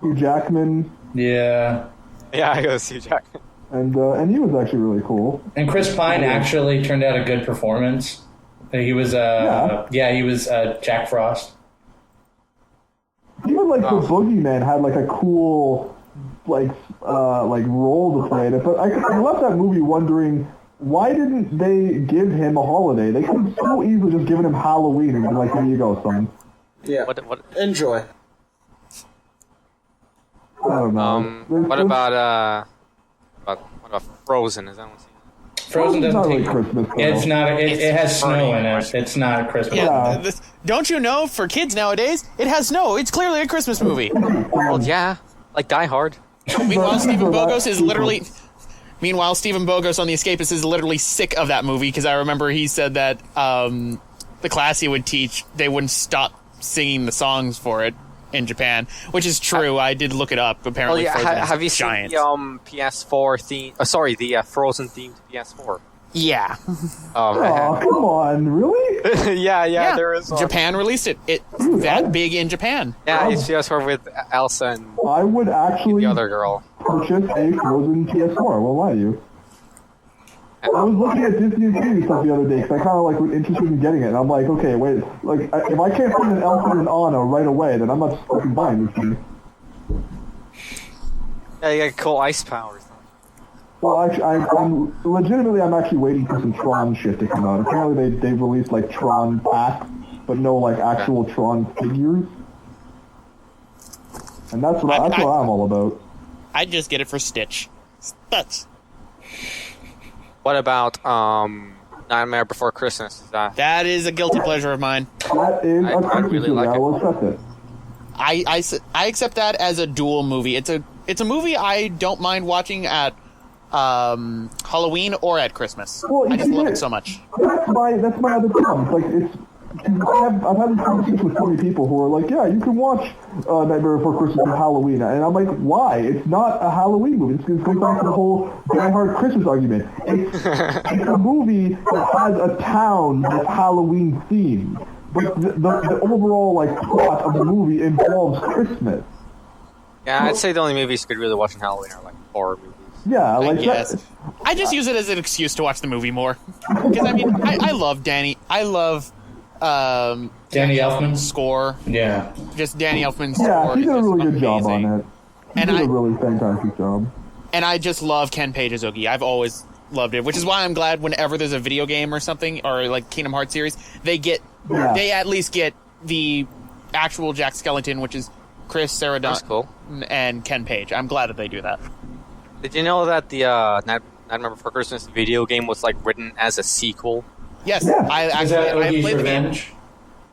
Hugh Jackman.
Yeah.
Yeah, I go see Jackman.
And he was actually really cool.
And Chris Pine actually turned out a good performance. He was he was Jack Frost.
Even like the Boogeyman had like a cool like role to play in it. But I left that movie wondering, why didn't they give him a holiday? They could have so easily just given him Halloween and been like, here you go, son.
Yeah.
What?
Enjoy.
I don't know.
What about Frozen? Is that one?
Frozen doesn't
not
take
really Christmas. Though.
It's not. It has snow in it. It's not a Christmas.
Yeah. Don't you know? For kids nowadays, it has snow. It's clearly a Christmas movie.
Well, yeah, like Die Hard.
Meanwhile, Stephen Bogos is literally. Meanwhile, Stephen Bogos on The Escapist is literally sick of that movie because I remember he said that the class he would teach, they wouldn't stop singing the songs for it in Japan, which is true. I did look it up. Apparently,
have you
giants.
seen the PS4 theme? The Frozen themed PS4.
Yeah.
Oh, come on, really?
yeah, there is.
Japan released it. It's that big in Japan.
Yeah, it's PS4 with Elsa and
I would actually
the other girl.
purchase a Frozen PS4. I won't lie to you. I was looking at Disney and Disney stuff the other day because I kind of like was interested in getting it, and I'm like, okay, wait, like if I can't find an Elsa and Anna right away, then I'm not fucking buying this thing.
Yeah, you got cool ice powers.
Well, I'm actually waiting for some Tron shit to come out. Apparently, they released like Tron packs, but no like actual Tron figures, and that's what I'm all about.
I'd just get it for Stitch. That's.
What about Nightmare Before Christmas?
That is a guilty pleasure of mine.
That is a Christmas
really
movie.
like
I
it.
will accept it.
I accept that as a dual movie. It's a movie I don't mind watching at Halloween or at Christmas.
Well,
I just love it so much.
That's my other problem. Like I've had this conversation with so many people who are like, yeah, you can watch Nightmare Before Christmas and Halloween, and I'm like, why? It's not a Halloween movie. It's going back to the whole Die Hard Christmas argument. It's a movie that has a town that's Halloween themed, but the overall like plot of the movie involves Christmas.
Yeah, I'd say the only movies you could really watch on Halloween are like horror movies.
Yeah, like
Yes.
that.
I just use it as an excuse to watch the movie more. Because, I mean, I love Danny. I love
Danny Elfman's
score.
Yeah.
Just Danny Elfman's
Yeah,
score.
he did a
is
really
just
good job on
amazing.
it. He did a really fantastic job.
And I just love Ken Page's Oogie. I've always loved it, which is why I'm glad whenever there's a video game or something, or like Kingdom Hearts series, they at least get the actual Jack Skellington, which is Chris Sarandon
That's cool.
and Ken Page. I'm glad that they do that.
Did you know that the Nightmare Before Christmas video game was like written as a sequel?
Yes,
Yeah.
I
Is that
actually I
Oogie's
played the game.
Revenge?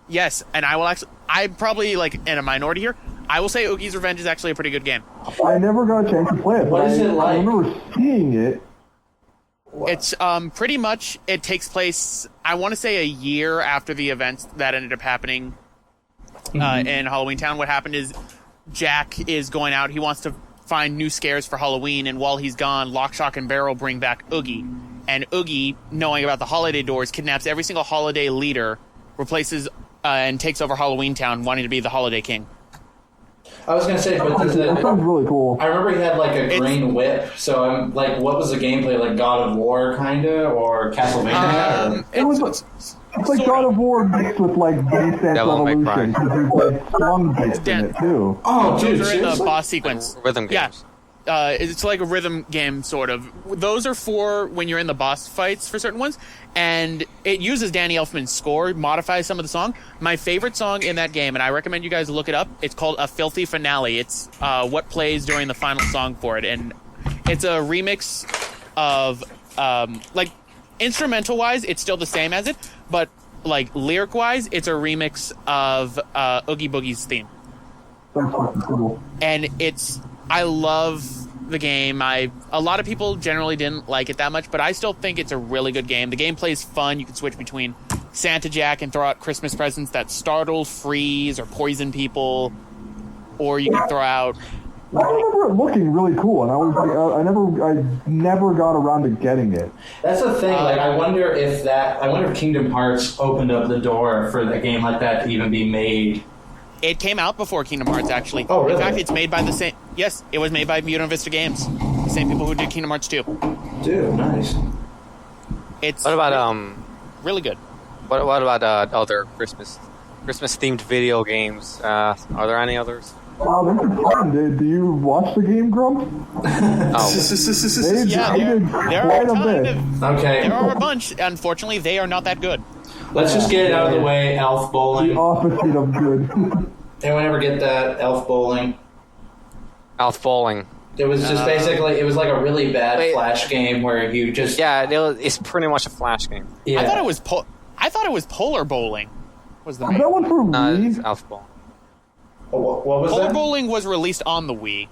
Yes, and I will actually. I'm probably like in a minority here. I will say Oogie's Revenge is actually a pretty good game.
I never got a chance to play it,
What
but
is it
I
like?
remember seeing it.
It's pretty much it takes place. I want to say a year after the events that ended up happening in Halloween Town. What happened is Jack is going out. He wants to find new scares for Halloween, and while he's gone, Lock, Shock, and Barrel bring back Oogie. And Oogie, knowing about the holiday doors, kidnaps every single holiday leader, replaces and takes over Halloween Town, wanting to be the Holiday King.
I was gonna say, but does
That sounds really cool.
I remember he had like a green whip. So I'm like, what was the gameplay like? God of War, kinda, or Castlevania?
It was it's like God of War mixed with like Dance Dance
Devil May Cry.
Revolution, because there's like song based in it too.
Oh, dude,
Those are in the
seriously?
boss sequence.
Rhythm
Yeah.
games.
It's like a rhythm game, sort of. Those are for when you're in the boss fights for certain ones, and it uses Danny Elfman's score, modifies some of the song. My favorite song in that game, and I recommend you guys look it up, it's called A Filthy Finale. It's what plays during the final song for it, and it's a remix of, like, instrumental-wise, it's still the same as it, but, like, lyric-wise, it's a remix of Oogie Boogie's theme.
That's fucking cool.
And I love the game. A lot of people generally didn't like it that much, but I still think it's a really good game. The gameplay is fun. You can switch between Santa Jack and throw out Christmas presents that startle, freeze, or poison people, or you can throw out.
I remember it looking really cool, and I was like, I never got around to getting it.
That's the thing. Like, I wonder if Kingdom Hearts opened up the door for a game like that to even be made.
It came out before Kingdom Hearts, actually.
Oh, really?
In fact, it's made by the same. Yes, it was made by Mutant Vista Games, the same people who did Kingdom Hearts 2.
Dude, nice.
It's
What about
really good.
What about other Christmas themed video games? Are there any others?
Wow, those are fun. Do you watch the game, Grump?
Oh,
They
Yeah,
did
there are
quite a
kind
bit.
of.
Okay,
There are a bunch. Unfortunately, they are not that good.
let's just get it out of the way. Elf bowling.
The opposite of good.
Anyone ever get that Elf bowling?
Elf Bowling.
It was just basically, it was like a really bad
Wait.
flash game where you just
It's pretty much a flash game.
yeah.
I thought it was Polar Bowling. Was the
Was
main.
that one for
No, it's
Wii?
Elf Bowling.
What was
Polar
that?
Bowling was released on the Wii.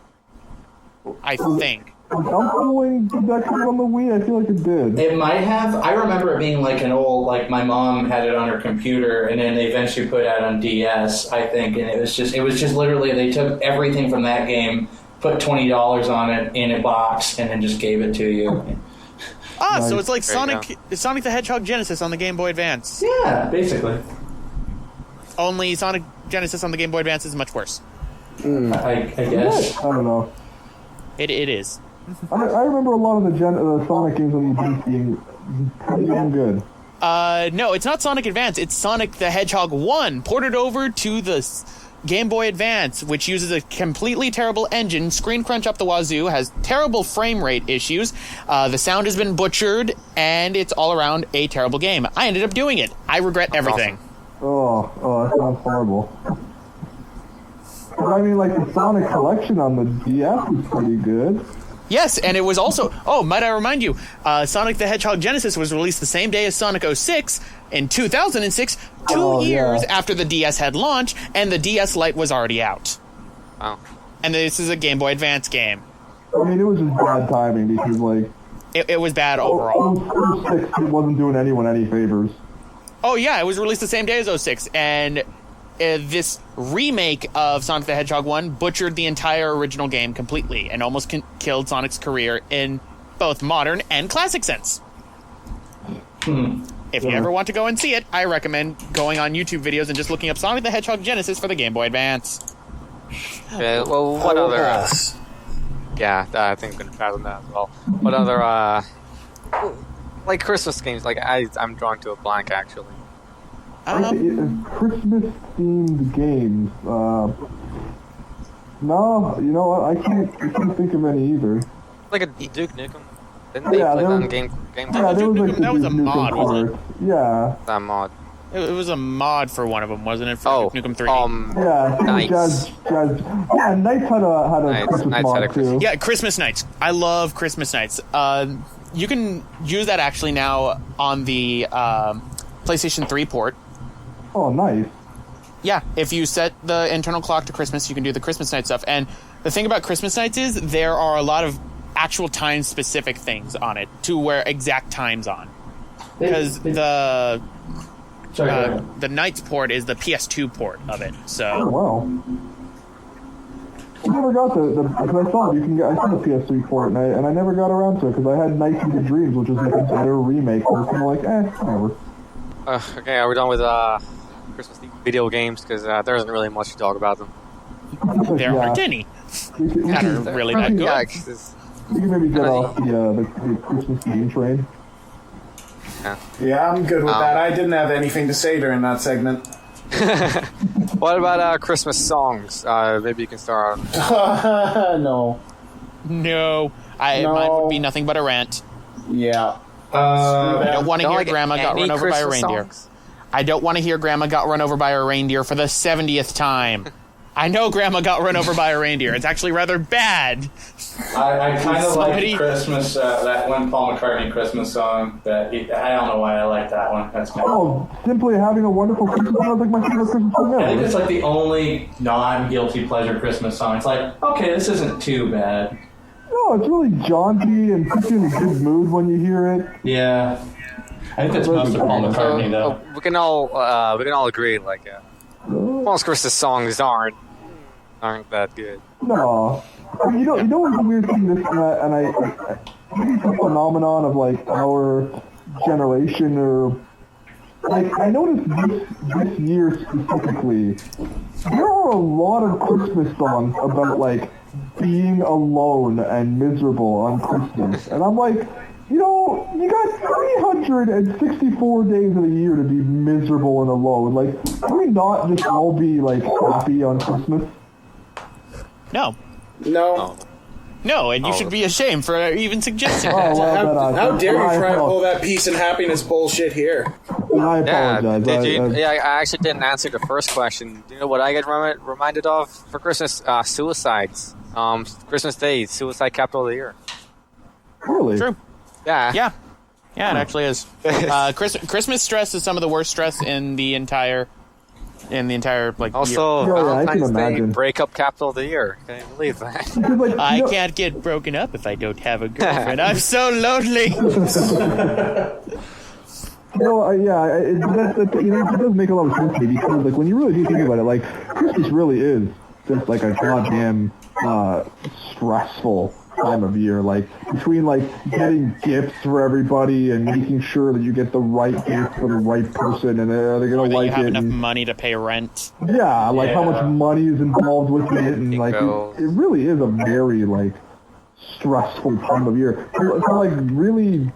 I think.
Elf Bowling, did that come on the Wii? I feel like it did.
It might have. I remember it being like an old, like my mom had it on her computer, and then they eventually put it out on DS, I think, and it was just literally they took everything from that game, put $20 on it in a box, and then just gave it to you.
So it's like
There you
Sonic the Hedgehog Genesis on the Game Boy Advance.
Yeah, basically.
Only Sonic Genesis on the Game Boy Advance is much worse.
I guess.
I don't know.
It is.
I remember a lot of the Sonic games on the Wii being pretty damn good.
No, it's not Sonic Advance. It's Sonic the Hedgehog 1, ported over to the Game Boy Advance, which uses a completely terrible engine, screen crunch up the wazoo, has terrible frame rate issues, the sound has been butchered, and it's all around a terrible game. I ended up doing it. I regret everything.
Oh, that sounds horrible. But I mean, like, the Sonic collection on the DS is pretty good.
Yes, and it was also... Oh, might I remind you, Sonic the Hedgehog Genesis was released the same day as Sonic 06 in 2006, two years after the DS had launched, and the DS Lite was already out.
Wow.
And this is a Game Boy Advance game.
I mean, it was just bad timing because, like...
It was bad overall.
06 wasn't doing anyone any favors.
Oh, yeah, it was released the same day as 06, and this remake of Sonic the Hedgehog 1 butchered the entire original game completely and almost killed Sonic's career in both modern and classic sense. If you ever want to go and see it, I recommend going on YouTube videos and just looking up Sonic the Hedgehog Genesis for the Game Boy Advance.
Okay, well, what other... yeah, I think I'm going to pass on that as well. What other, like Christmas games? Like, I'm drawn to a blank, actually.
Christmas-themed games. No, you know what? I can't think of any either.
Like a Duke Nukem. Didn't they play that on game?
Yeah, there was like
that was a mod, wasn't it?
Yeah.
That mod.
It was a mod for one of them, wasn't it? For Duke Nukem 3.
Yeah,
Nights.
Yeah, Nights had a Christmas mod too.
Yeah, Christmas Nights. I love Christmas Nights. You can use that actually now on the PlayStation 3 port.
Oh, nice.
Yeah, if you set the internal clock to Christmas, you can do the Christmas Night stuff. And the thing about Christmas Nights is there are a lot of actual time-specific things on it to where exact time's on. Because the Nights port is the PS2 port of it. So.
Oh, wow. I never got because I saw I saw the PS3 port, and I never got around to it because I had Nights into Dreams, which was like a better remake. So it's kind of like, whatever.
Okay, are we done with Christmas video games? Because there isn't really much to talk about them.
There aren't any. They're really not good.
Yeah,
you can maybe get off the Christmas game train.
Yeah, I'm good with that. I didn't have anything to say during that segment.
What about Christmas songs? Maybe you can start.
No.
No. Mine would be nothing but a rant.
Yeah.
I don't want to hear
like
Grandma got run over by a reindeer.
Songs?
I don't want to hear Grandma got run over by a reindeer for the 70th time. I know Grandma got run over by a reindeer. It's actually rather bad.
I kind of like Christmas, that one Paul McCartney Christmas song. I don't know why I like that one. That's
Simply Having a Wonderful Christmas sounds like my favorite Christmas song ever.
I think it's like the only non-guilty pleasure Christmas song. It's like, okay, this isn't too bad.
No, it's really jaunty and puts you in a good mood when you hear it.
Yeah. I think that's most of Paul McCartney, though.
We can all agree, like, most Christmas songs aren't that good.
No. You know what's the weird thing is, and I think it's a phenomenon of, like, our generation, or, like, I noticed this year specifically, there are a lot of Christmas songs about, like, being alone and miserable on Christmas. And I'm like, you know, you got 364 days of the year to be miserable and alone. Like, can we not just all be, like, happy on Christmas?
No. No, and you should be ashamed for even suggesting that.
How dare you try and pull that peace and happiness bullshit here?
I apologize.
I actually didn't answer the first question. Do you know what I get reminded of for Christmas? Suicides. Christmas Day, suicide capital of the year.
Really?
True.
Yeah,
it actually is. Christmas stress is some of the worst stress in the entire like
also
year.
Valentine's Day breakup capital of the year. Can you believe that?
I can't get broken up if I don't have a girlfriend. I'm so lonely.
It does make a lot of sense to me because, like, when you really do think about it, like, Christmas really is just like a goddamn stressful time of year, like, between, like, getting gifts for everybody and making sure that you get the right gift for the right person, and they're gonna
or that
like
you have
it.
enough money to pay rent.
Yeah, like how much money is involved with it, and like it really is a very, like, stressful time of year for like really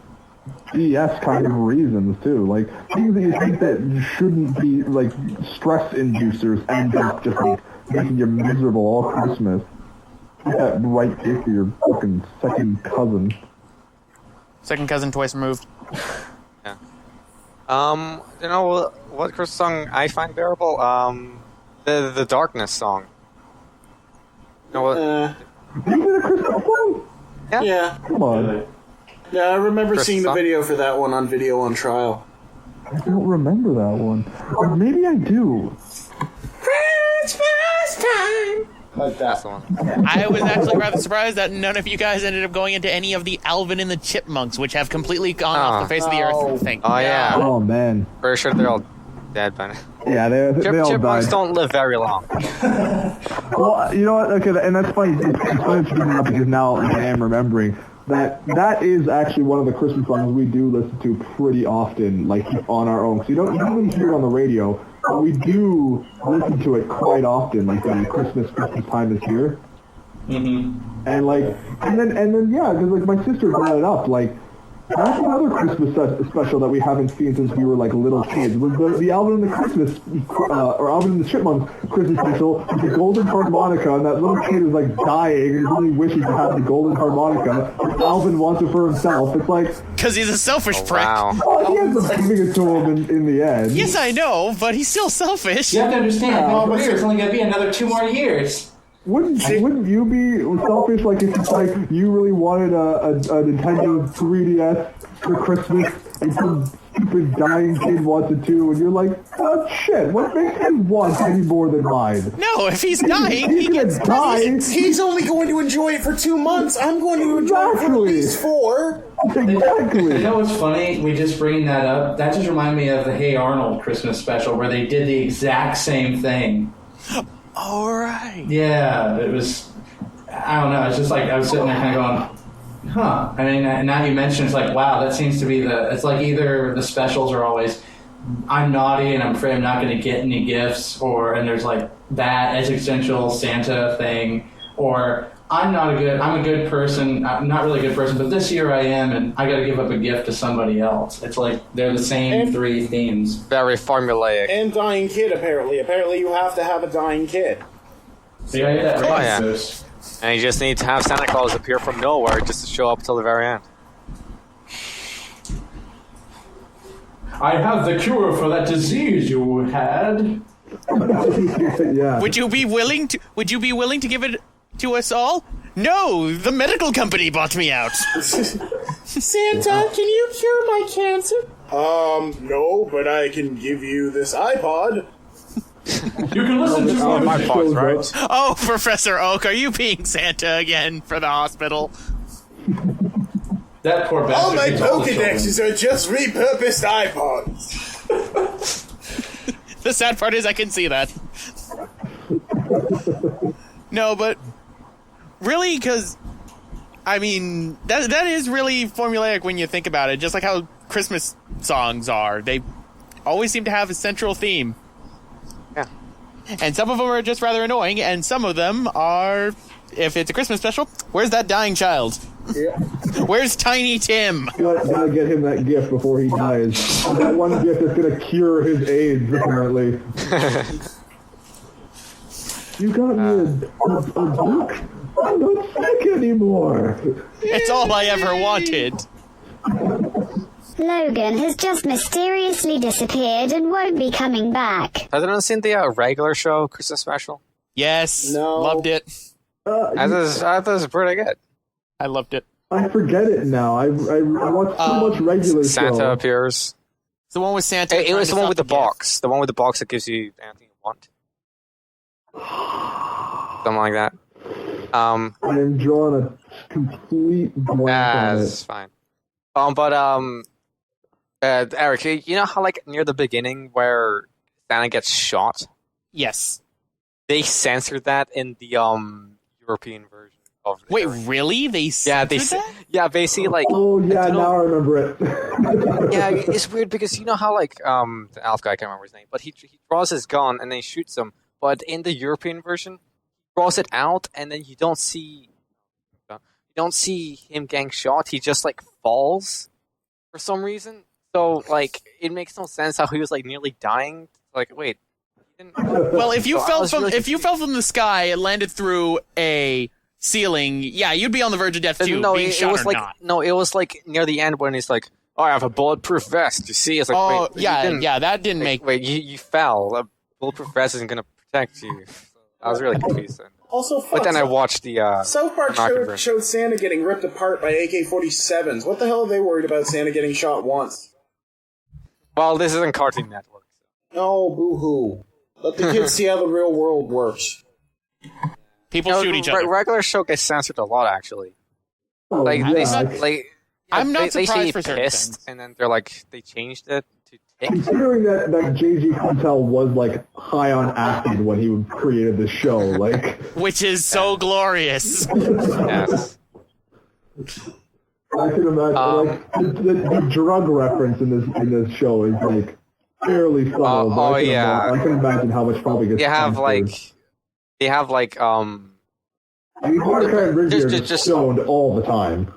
BS kind of reasons too, like things that you think that shouldn't be like stress inducers end up just like making you miserable all Christmas. Get that right gift for your fucking second cousin.
Second cousin twice removed.
Yeah. You know what Christmas song I find bearable? The Darkness song. You know what?
You did a Christmas song?
Yeah.
Come on.
Yeah, I remember
Christmas
seeing the
song?
video for that one on Video on Trial.
I don't remember that one. Or maybe I do.
Christmas time! Like that.
That's the one.
I was actually rather surprised that none of you guys ended up going into any of the Alvin and the Chipmunks, which have completely gone off the face of the earth thing.
Oh yeah.
Oh man.
Pretty sure they're all dead by now.
Yeah, they all
Chipmunks
died.
don't live very long.
Well, you know what? Okay, and that's funny. It's funny to bring it up because now I am remembering that is actually one of the Christmas songs we do listen to pretty often, like on our own. Because you don't really hear it on the radio. but we do listen to it quite often, like when Christmas time is here.
Mm-hmm.
And then yeah, because like my sister brought it up, like that's another Christmas special that we haven't seen since we were like little kids. Was the Alvin and the Christmas, or Alvin and the Chipmunks Christmas special, with the golden harmonica, and that little kid is like dying and really wishing to have the golden harmonica. And Alvin wants it for himself. It's like
because he's a selfish prick.
Wow.
he ends up giving it to him in the end.
Yes, I know, but he's still selfish.
You have to understand, my career is only going to be another 2 more years.
Wouldn't you be selfish, like if it's like you really wanted a Nintendo 3DS for Christmas and some stupid dying kid wants it too, and you're like, oh shit, what makes him want any more than mine?
No, if he's dying,
he's gonna die.
He's only going to enjoy it for 2 months. I'm going to enjoy it for at least 4.
Exactly.
You know what's funny? We just bringing that up. That just reminded me of the Hey Arnold Christmas special where they did the exact same thing.
All right.
Yeah, it was. I don't know. It's just like I was sitting there kind of going, huh. I mean, and now you mention it's like, wow, that seems to be it's like either the specials are always, I'm naughty and I'm afraid I'm not going to get any gifts, and there's like that existential Santa thing, or I'm a good person, I'm not really a good person, but this year I am, and I got to give up a gift to somebody else. It's like they're the same 3 themes.
Very formulaic.
And dying kid, apparently. Apparently you have to have a dying kid.
Yeah, that
Oh,
right.
yeah. And you just need to have Santa Claus appear from nowhere just to show up till the very end.
I have the cure for that disease you had.
Yeah.
Would you be willing to give it to us all? No, the medical company bought me out.
Santa, can you cure my cancer? No, but I can give you this iPod.
You can listen to
My fault, right?
Oh, Professor Oak, are you being Santa again for the hospital?
That poor bastard.
All my
gets all the
Pokedexes are just repurposed iPods.
The sad part is I can see that. No, but really, because I mean that is really formulaic when you think about it. Just like how Christmas songs are, they always seem to have a central theme.
Yeah.
And some of them are just rather annoying, and some of them are, if it's a Christmas special, where's that dying child?
Yeah.
Where's Tiny Tim?
Gotta get him that gift before he dies. That one gift that's gonna cure his AIDS, apparently. You got me a book? I'm not sick anymore.
It's all I ever wanted.
Logan has just mysteriously disappeared and won't be coming back.
Has anyone seen the regular show Christmas special?
Yes,
No.
loved it.
I thought it was pretty good.
I loved it.
I forget it now. I watch so much regular
Santa
show.
appears.
It's the one with Santa.
It was the
trying
one
to
with the
stop
box. The one with the box that gives you anything you want. Something like that.
I am drawing a complete blank on
That's
it.
fine. Eric, you know how like near the beginning where Santa gets shot?
Yes.
They censored that in the European version of
Wait,
Eric.
really? They censored that?
basically like
Oh yeah,
don't know.
now I remember it.
yeah, it's weird because you know how like the elf guy, I can't remember his name, but he draws his gun and then he shoots him. But in the European version, he draws it out and then you don't see him getting shot. He just like falls for some reason. So like it makes no sense how he was like nearly dying. Like wait, he didn't.
Well, if you
So I
fell
was
from
really
fell from the sky and landed through a ceiling, yeah, you'd be on the verge of death too,
No,
being
it
shot
was
or
like
not.
no, it was like near the end when he's like, "Oh, I have a bulletproof vest." You see, it's like,
Oh,
wait, you didn't-
yeah, that didn't make.
Wait, you fell. A bulletproof vest isn't gonna protect you. I was really confused then.
Also,
But then I
South
watched the
Park
American version.
showed Santa getting ripped apart by AK-47s. What the hell are they worried about Santa getting shot once?
Well, this isn't Cartoon Network.
Oh, boo-hoo. Let the kids see how the real world works.
People shoot each other.
Regular show gets censored a lot, actually.
Oh,
Like,
yeah.
I'm not
they
surprised
say
for certain
pissed,
things.
and then they're like, they changed it to tick.
Considering that JG Quintel was like high on acid when he created the show, like
Which is so glorious.
Yes.
I can imagine like the drug reference in this show is like fairly subtle. But I can imagine how much probably gets.
They have
I mean, Mordecai and Ridley are just stoned all the time.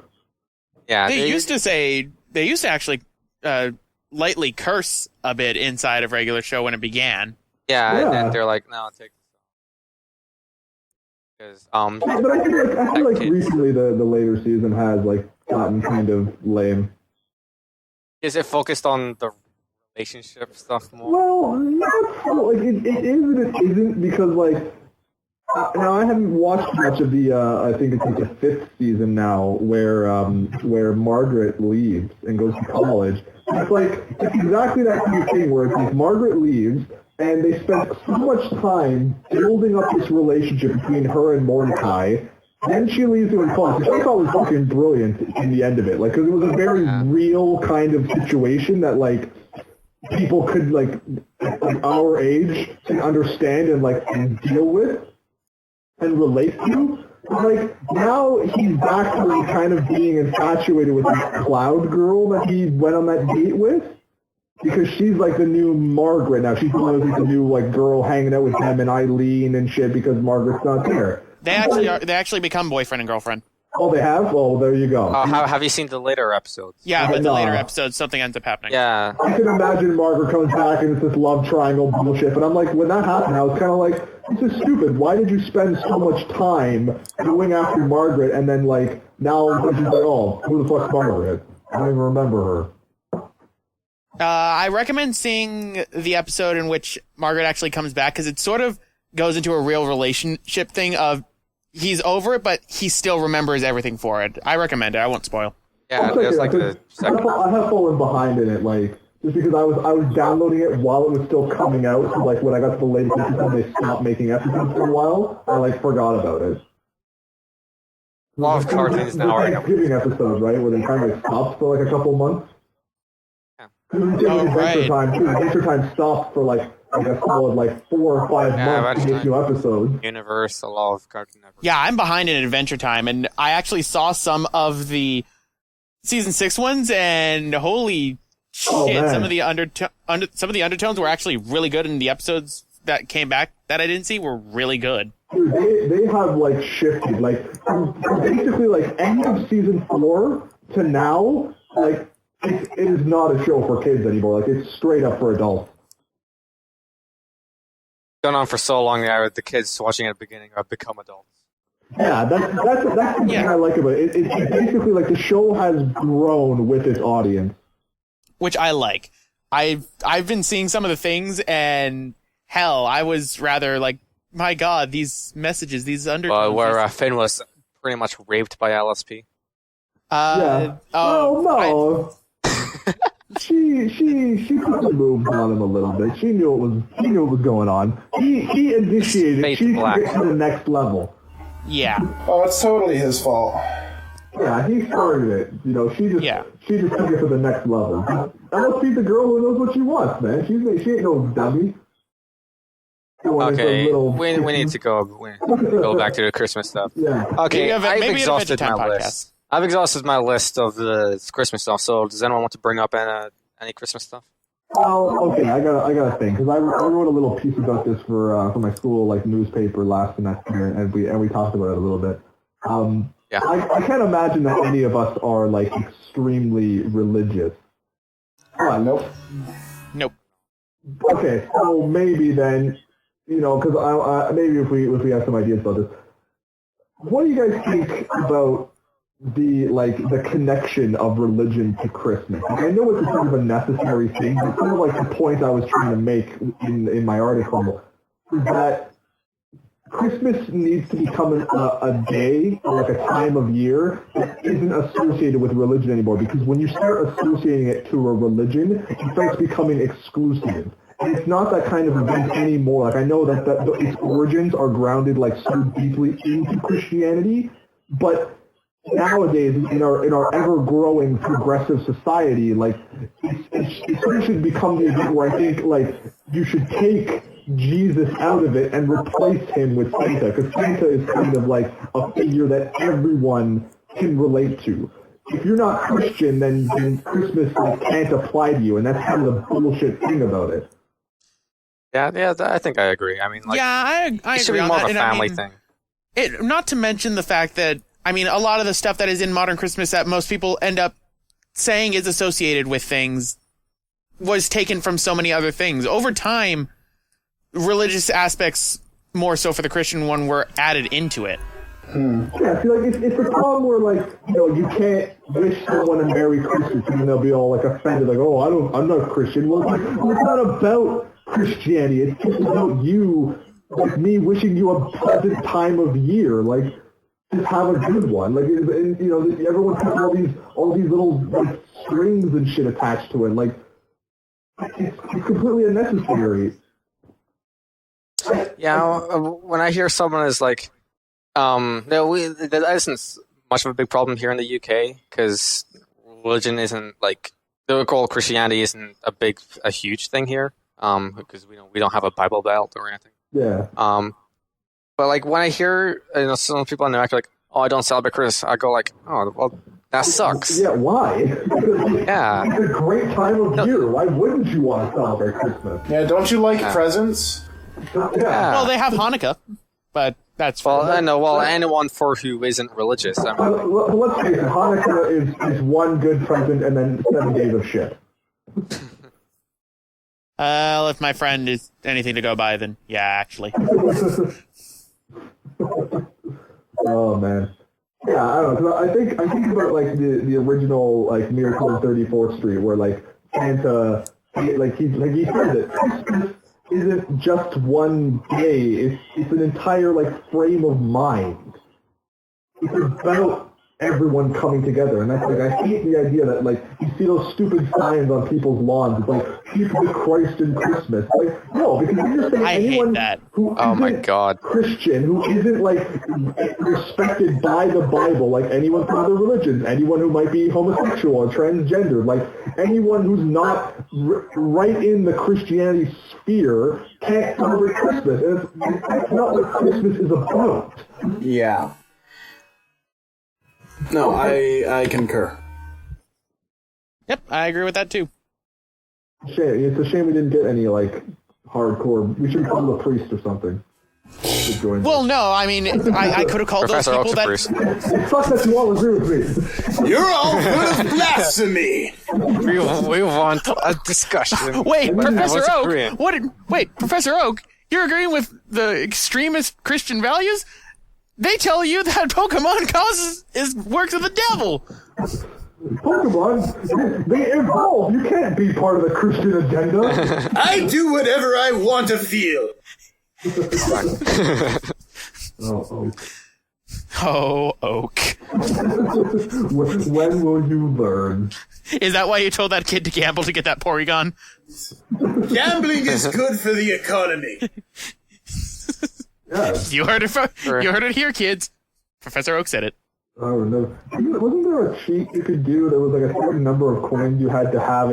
Yeah, they used to actually lightly curse a bit inside of regular show when it began.
Yeah. And then they're like, no, take this.
But I feel like recently the later season has like gotten kind of lame.
Is it focused on the relationship stuff more?
Well, not so. Like it is and it isn't because like. Now I haven't watched much of the. I think it's like the 5th season now, where Margaret leaves and goes to college. It's exactly that kind of thing where it's like Margaret leaves and they spent so much time building up this relationship between her and Mordecai. Then she leaves to go to college, which I thought was fucking brilliant in the end of it. Like, because it was a very real kind of situation that like people could like our age can understand and deal with. And relate to, like now he's back to like, kind of being infatuated with this Cloud girl that he went on that date with, because she's like the new Margaret now. She's one of the new like girl hanging out with them and Eileen and shit because Margaret's not there.
They actually become boyfriend and girlfriend.
Oh, they have? Well, there you go.
Have you seen the later episodes?
Yeah, but the later episodes, something ends up happening.
Yeah.
I can imagine Margaret comes back and it's this love triangle bullshit, but I'm like, when that happened, I was kind of like, this is stupid. Why did you spend so much time going after Margaret and then, like, now she's like, oh, who the fuck's Margaret? I don't even remember her.
I recommend seeing the episode in which Margaret actually comes back, because it sort of goes into a real relationship thing of he's over it, but he still remembers everything for it. I recommend it. I won't spoil.
Yeah, there's like the second.
I have fallen behind in it, like, just because I was downloading it while it was still coming out. So, like, when I got to the latest episode, they stopped making episodes for a while. I, like, forgot about it.
A lot of cartoons now are
Thanksgiving episodes, right? Where they kind of like stopped for, like, a couple months.
Yeah.
Adventure Time stopped for, like a solid, like, 4 or 5 months to make new episodes.
Universal, all of Cartoon Network.
Yeah, I'm behind in Adventure Time, and I actually saw some of the season 6 ones, and holy shit, some of the undertones were actually really good, and the episodes that came back that I didn't see were really good.
Dude, they have, like, shifted, like, from basically, like, end of season 4 to now, like, it is not a show for kids anymore. Like, it's straight up for adults.
Gone on for so long now, the kids watching at the beginning have become adults.
Yeah, that's the thing I like about it. It's basically like the show has grown with its audience,
which I like. I've been seeing some of the things, and hell, I was rather like, my God, these messages, these undertones.
Where Finn was pretty much raped by LSP.
Yeah. No. She put the moves on him a little bit. She knew it was going on. He initiated. She took it to the next level.
Yeah.
Oh, it's totally his fault.
Yeah, he started it. You know, she just took it to the next level. LSP's the girl who knows what she wants, man. She ain't no dummy.
Okay, we need to go back to the Christmas stuff.
Yeah.
Okay, I've
maybe
exhausted my list. I've exhausted my list of the Christmas stuff. So, does anyone want to bring up any Christmas stuff?
Oh, okay. I got a thing because I wrote a little piece about this for my school like newspaper last semester, and we talked about it a little bit. I can't imagine that any of us are like extremely religious. Nope. Okay, so maybe then, you know, because maybe if we have some ideas about this, what do you guys think about the connection of religion to Christmas? Like, I know it's sort of a necessary thing, but sort of like the point I was trying to make in my article is that Christmas needs to become a day, or like a time of year that isn't associated with religion anymore, because when you start associating it to a religion, it starts becoming exclusive. And it's not that kind of event anymore. Like, I know that its origins are grounded like so deeply into Christianity, but nowadays, in our ever-growing progressive society, like, it should become the event where I think, like, you should take Jesus out of it and replace him with Santa, because Santa is kind of like a figure that everyone can relate to. if you're not Christian, then Christmas like, can't apply to you, and that's kind of the bullshit thing about it.
Yeah, I think I agree. I mean, like,
I
it
agree
should be
on
more
that.
of a family thing.
Not to mention the fact that, I mean, a lot of the stuff that is in modern Christmas that most people end up saying is associated with things was taken from so many other things. Over time, religious aspects, more so for the Christian one, were added into it.
Yeah, see, like, it's a problem where, like, you know, you can't wish someone a Merry Christmas and they'll be all, like, offended, like, oh, I'm not Christian. Well, it's not about Christianity. It's just about you, like, me wishing you a pleasant time of year. Like, just have a good one. Like, and, you know, everyone puts all these little, like, strings and shit attached to it. Like, it's completely unnecessary.
Yeah, when I hear someone is like, that isn't much of a big problem here in the UK because religion isn't like the whole Christianity isn't a huge thing here. Because we don't have a Bible Belt or anything.
Yeah.
But like when I hear some people in America like, oh, I don't celebrate Christmas, I go like, oh, well, that sucks.
Yeah, why?
Yeah.
It's a great time of year. Why wouldn't you want to celebrate Christmas?
Yeah, don't you like presents?
Yeah.
Well, they have Hanukkah, but that's
well, I know. Well, anyone for who isn't religious. I mean,
let's face it, Hanukkah is one good present and then 7 days of shit.
Well, if my friend is anything to go by, then yeah, actually.
Oh man, yeah, I don't know. 'Cause I think about like the original like Miracle on 34th Street, where like Santa, he said it. Christmas isn't just one day; it's an entire like frame of mind. It's about everyone coming together, and that's like I hate the idea that like you see those stupid signs on people's lawns. It's like keep the Christ in Christmas. Like no, because you're saying anyone who isn't Christian, who isn't like respected by the Bible, like anyone from other religions, anyone who might be homosexual or transgender, like anyone who's not right in the Christianity sphere can't celebrate Christmas. And that's not what Christmas is about.
Yeah. No, I concur.
Yep, I agree with that too.
Shame. It's a shame we didn't get any like hardcore. We should call a priest or something. To join
well, no, I mean, I could have called
Professor
those people
Oak's
that.
Fuck that you all agree with me.
You're all full of blasphemy.
we want a discussion.
Wait, Professor Oak. Wait, Professor Oak. You're agreeing with the extremist Christian values? They tell you that Pokemon is works of the devil.
Pokemon, they evolve. You can't be part of the Christian agenda.
I do whatever I want to feel.
Oh, Oak.
When will you learn?
Is that why you told that kid to gamble to get that Porygon?
Gambling is good for the economy.
Yeah.
You heard it here, kids. Professor Oak said it.
Oh no! Wasn't there a cheat you could do? There was like a certain number of coins you had to have.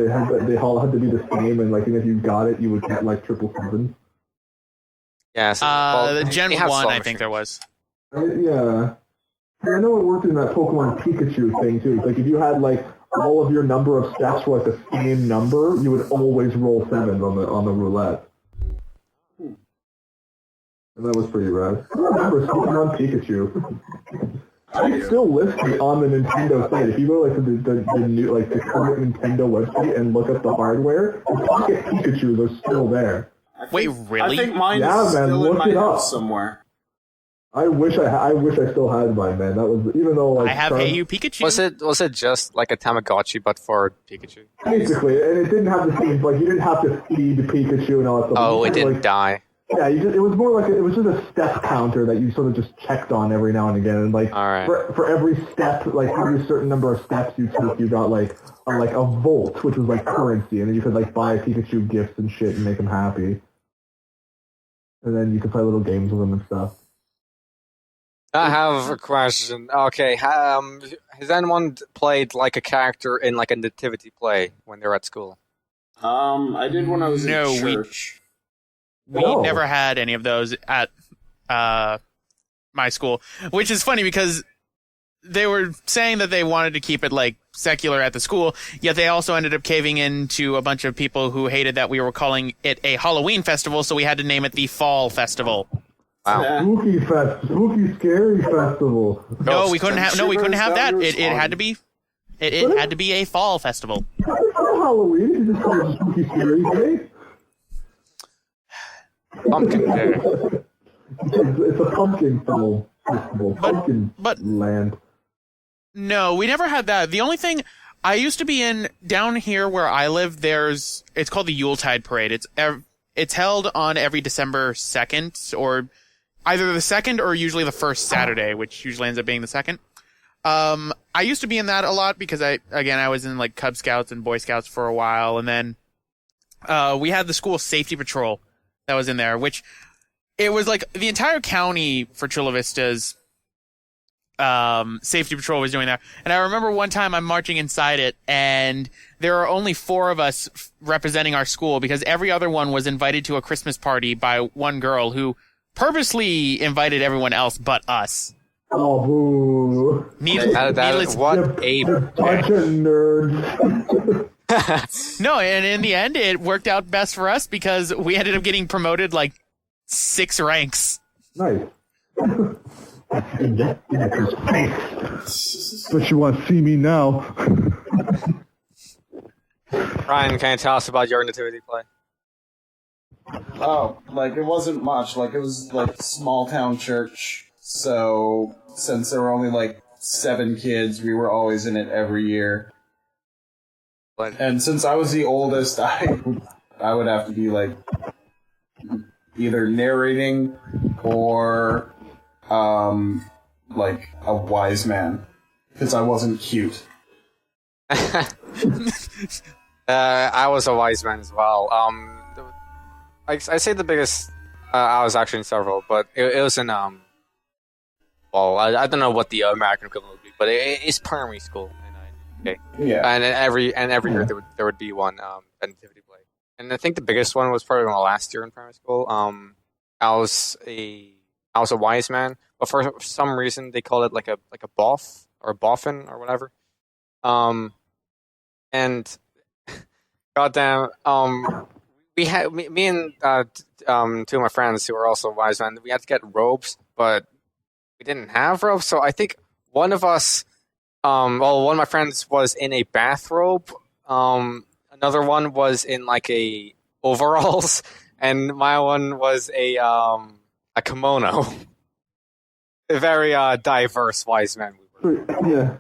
They all had to be the same, and like if you got it, you would get like 777.
Yes.
The Gen 1, I think there was.
Yeah. I know it worked in that Pokemon Pikachu thing too. It's like if you had like all of your number of steps were like the same number, you would always roll 7s on the roulette. And that was pretty rad. I remember Pokemon Pikachu. It's still listed on the Nintendo site. If you go like to the new like the current Nintendo website and look up the hardware, the Pocket Pikachus are still there.
Wait, really?
I think mine is still in my house somewhere.
I wish I still had mine, man. That was even though like
I have Hey You Pikachu.
Was it just like a Tamagotchi but for Pikachu?
Basically, and it didn't have the same like you didn't have to feed Pikachu and all that stuff.
Oh, it didn't die.
Yeah, it was more like it was just a step counter that you sort of just checked on every now and again, and like for every step, like every certain number of steps you took, you got like a volt, which was like currency, and then you could like buy Pikachu gifts and shit and make them happy, and then you could play little games with them and stuff.
I have a question. Okay, has anyone played like a character in like a nativity play when they were at school?
I did when I was in church.
We never had any of those at my school, which is funny because they were saying that they wanted to keep it like secular at the school, yet they also ended up caving in to a bunch of people who hated that we were calling it a Halloween festival, so we had to name it the Fall Festival.
Wow.
Spooky, scary festival.
No, we couldn't have that. It had to be. It had to be a fall festival.
It's not Halloween. You just call it spooky, scary day.
Pumpkin Day.
It's a pumpkin festival. Pumpkin land.
No, we never had that. The only thing I used to be in down here where I live, it's called the Yuletide Parade. It's held on every December 2nd, or either the 2nd or usually the first Saturday, which usually ends up being the 2nd. I used to be in that a lot because I was in like Cub Scouts and Boy Scouts for a while, and then we had the school safety patrol that was in there, which it was like the entire county for Chula Vista's safety patrol was doing that. And I remember one time I'm marching inside it, and there are only 4 of us representing our school because every other one was invited to a Christmas party by one girl who purposely invited everyone else but us.
Oh, boo.
What a
bunch of nerds.
No, and in the end, it worked out best for us because we ended up getting promoted like 6 ranks.
Nice. But you want to see me now.
Ryan, can you tell us about your nativity play?
Oh, like, it wasn't much. Like, it was, like, small town church. So, since there were only, like, 7 kids, we were always in it every year. And since I was the oldest, I would have to be, like, either narrating or, like, a wise man. Because I wasn't cute.
I was a wise man as well. I say the biggest. I was actually in several, but it was in well, I don't know what the American equivalent would be, but it's primary school. Okay.
Yeah.
And every year there would be one nativity play, and I think the biggest one was probably my last year in primary school. I was a wise man, but for some reason they called it like a boff or a boffin or whatever. And goddamn, we had me and 2 of my friends who were also wise men. We had to get robes, but we didn't have robes. So I think one of us, one of my friends was in a bathrobe. Another one was in like a overalls, and my one was a kimono. A very diverse wise men we were.
Yeah.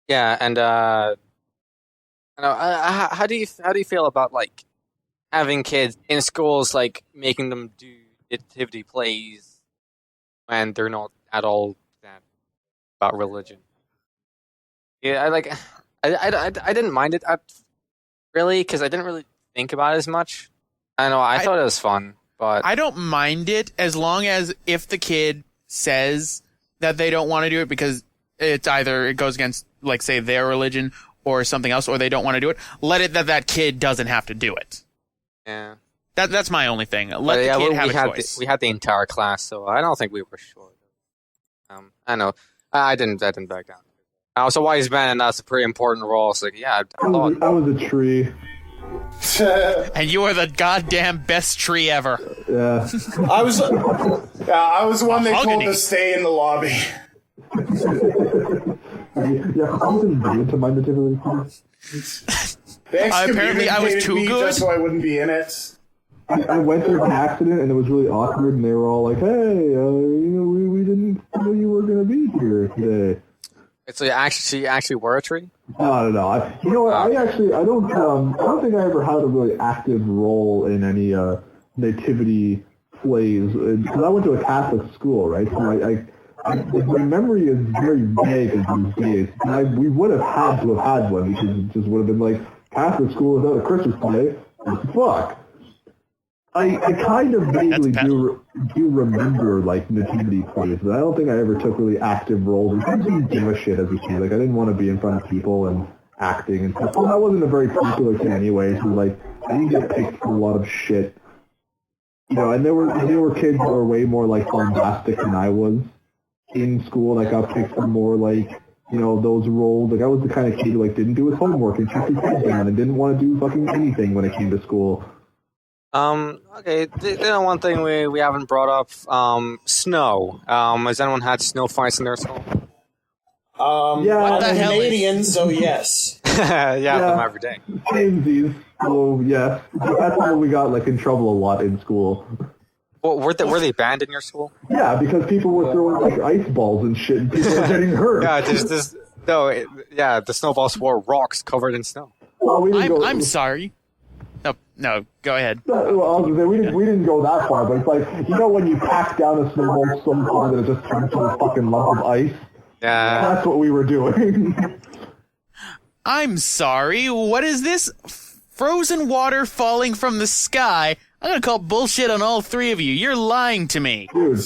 Yeah, and how do you feel about like having kids in schools, like making them do nativity plays when they're not at all that about religion? Yeah, I didn't mind it really because I didn't really think about it as much. I know I thought it was fun, but
I don't mind it as long as if the kid says that they don't want to do it because it's either it goes against, like, say, their religion or something else, or they don't want to do it, let it that kid doesn't have to do it.
Yeah.
That's my only thing. Let the kid have a choice.
We had the entire class, so I don't think we were sure. I know. I didn't back down. I was a wise man, and that's a pretty important role. So, yeah,
I was a tree.
And you were the goddamn best tree ever.
Yeah.
I was the one they told to stay in the lobby.
Yeah, I wasn't good to my nativity play.
Apparently I was too good.
Just so I wouldn't be in it.
I went through an accident and it was really awkward, and they were all like, "Hey, we didn't know you were going to be here today."
So you actually were a tree?
No. You know what? I don't think I ever had a really active role in any nativity plays. Because I went to a Catholic school, right? So my memory is very vague of these days. We would have had to have had one because it just would have been like Catholic school without a Christmas play. What the fuck? I kind of vaguely do remember like nativity plays, but I don't think I ever took really active roles. I didn't give a shit as a kid. Like I didn't want to be in front of people and acting and stuff. Well, that wasn't a very popular thing anyway. So like I didn't get picked for a lot of shit. You know, and there were kids that were way more like bombastic than I was. in school, and I got picked for more like, those roles. Like I was the kind of kid who like didn't do his homework and kept his head down and didn't want to do fucking anything when it came to school.
Okay, one thing we haven't brought up, snow. Has anyone had snow fights in their school?
Yeah,
what the hell Canadian, so yes.
yeah, them every day.
Samesies. So yeah, that's how we got like in trouble a lot in school.
Well, were they banned in your school?
Yeah, because people were throwing like ice balls and shit, and people were getting hurt.
Yeah, the snowballs were rocks covered in snow.
Well,
I'm sorry. No, go ahead.
Well, I was gonna say, we didn't go that far, but it's like, when you pack down a snowball so hard that it just turns to a fucking lump of ice?
Yeah.
That's what we were doing.
I'm sorry, what is this? Frozen water falling from the sky? I'm gonna call bullshit on all three of you. You're lying to me.
Dude,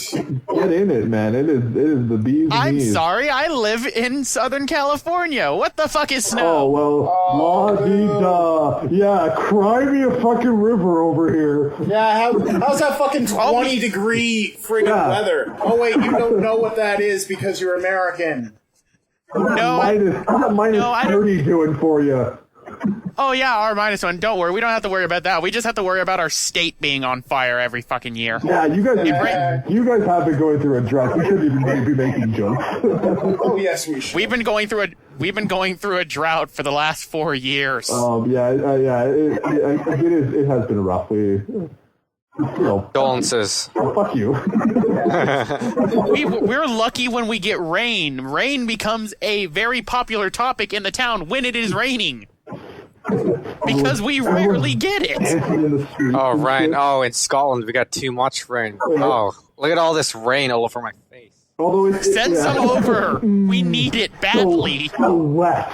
get in it, man. It is the bees and
I'm
knees.
sorry, I live in Southern California. What the fuck is snow?
Oh, well, la-dee-da. Yeah, cry me a fucking river over here.
Yeah, how's that fucking 20-degree friggin' weather? Oh, wait, you don't know what that is because you're American.
Minus 30 doing for you.
Oh yeah, our -1. Don't worry, we don't have to worry about that. We just have to worry about our state being on fire every fucking year.
Yeah, you guys have been going through a drought. We shouldn't even be making jokes.
Oh yes, we should.
We've been going through a drought for the last 4 years.
Yeah. It has been rough.
Condolences.
Fuck you.
We're lucky when we get rain. Rain becomes a very popular topic in the town when it is raining. Because we rarely get it.
Oh, right. Oh, in Scotland, we got too much rain. Oh, look at all this rain all over my face.
Send some over. We need it badly.
So wet.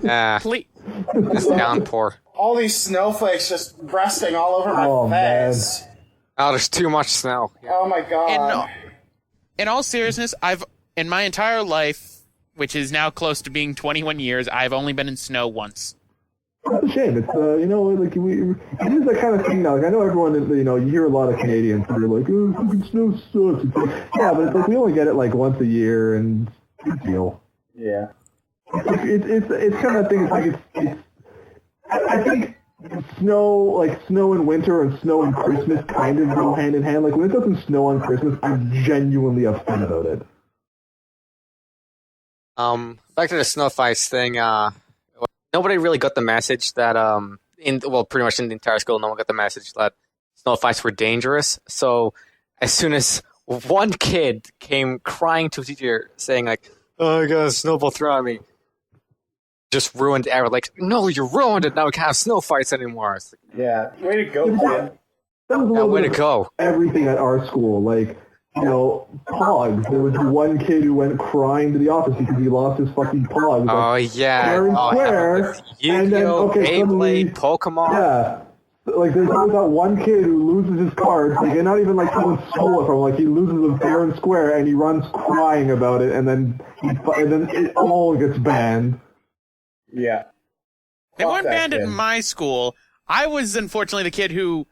Yeah. This downpour.
All these snowflakes just resting all over my face.
Man.
Oh, there's too much snow.
Oh my god.
In all seriousness, in my entire life, which is now close to being 21 years, I've only been in snow once.
It's a shame. It's it is that kind of thing now. Like I know everyone, you hear a lot of Canadians who are like, "Oh, fucking snow sucks." It's like, yeah, but it's like we only get it like once a year, and big deal.
Yeah.
It's kind of thing. It's like it's. I think snow in winter and snow in Christmas kind of go hand in hand. Like when it doesn't snow on Christmas, I'm genuinely upset about it.
Back to the snow fights thing. Nobody really got the message that pretty much in the entire school, no one got the message that snow fights were dangerous. So as soon as one kid came crying to a teacher saying like, "Oh, I got a snowball thrown at me," just ruined everything. Like, no, you ruined it. Now we can't have snow fights anymore. It's like,
yeah, way to go, kid.
That was
way to go.
Everything at our school, like. Pogs. There was one kid who went crying to the office because he lost his fucking Pogs.
Oh, yeah.
Fair and square.
And then, Beyblade, Pokemon.
Yeah. Like, there's always that one kid who loses his cards, like, and not even, like, someone stole it from him. Like, he loses them fair and square, and he runs crying about it, and then it all gets banned.
Yeah.
They weren't banned at my school. I was, unfortunately, the kid who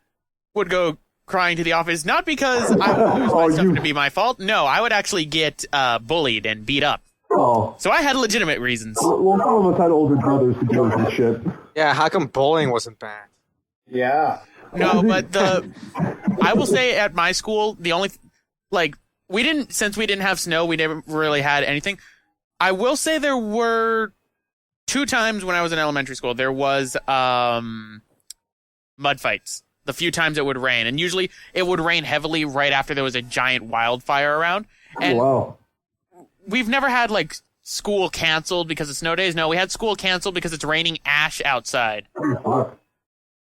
would go crying to the office, not because I would lose my stuff to be my fault. No, I would actually get bullied and beat up.
Oh.
So I had legitimate reasons.
Well, some of us had older brothers to deal with this shit.
Yeah, how come bullying wasn't banned?
Yeah.
No, but I will say at my school, the only, since we didn't have snow, we never really had anything. I will say there were 2 times when I was in elementary school, there was mud fights. The few times it would rain, and usually it would rain heavily right after there was a giant wildfire around. And
wow.
We've never had school canceled because of snow days. No, we had school canceled because it's raining ash outside.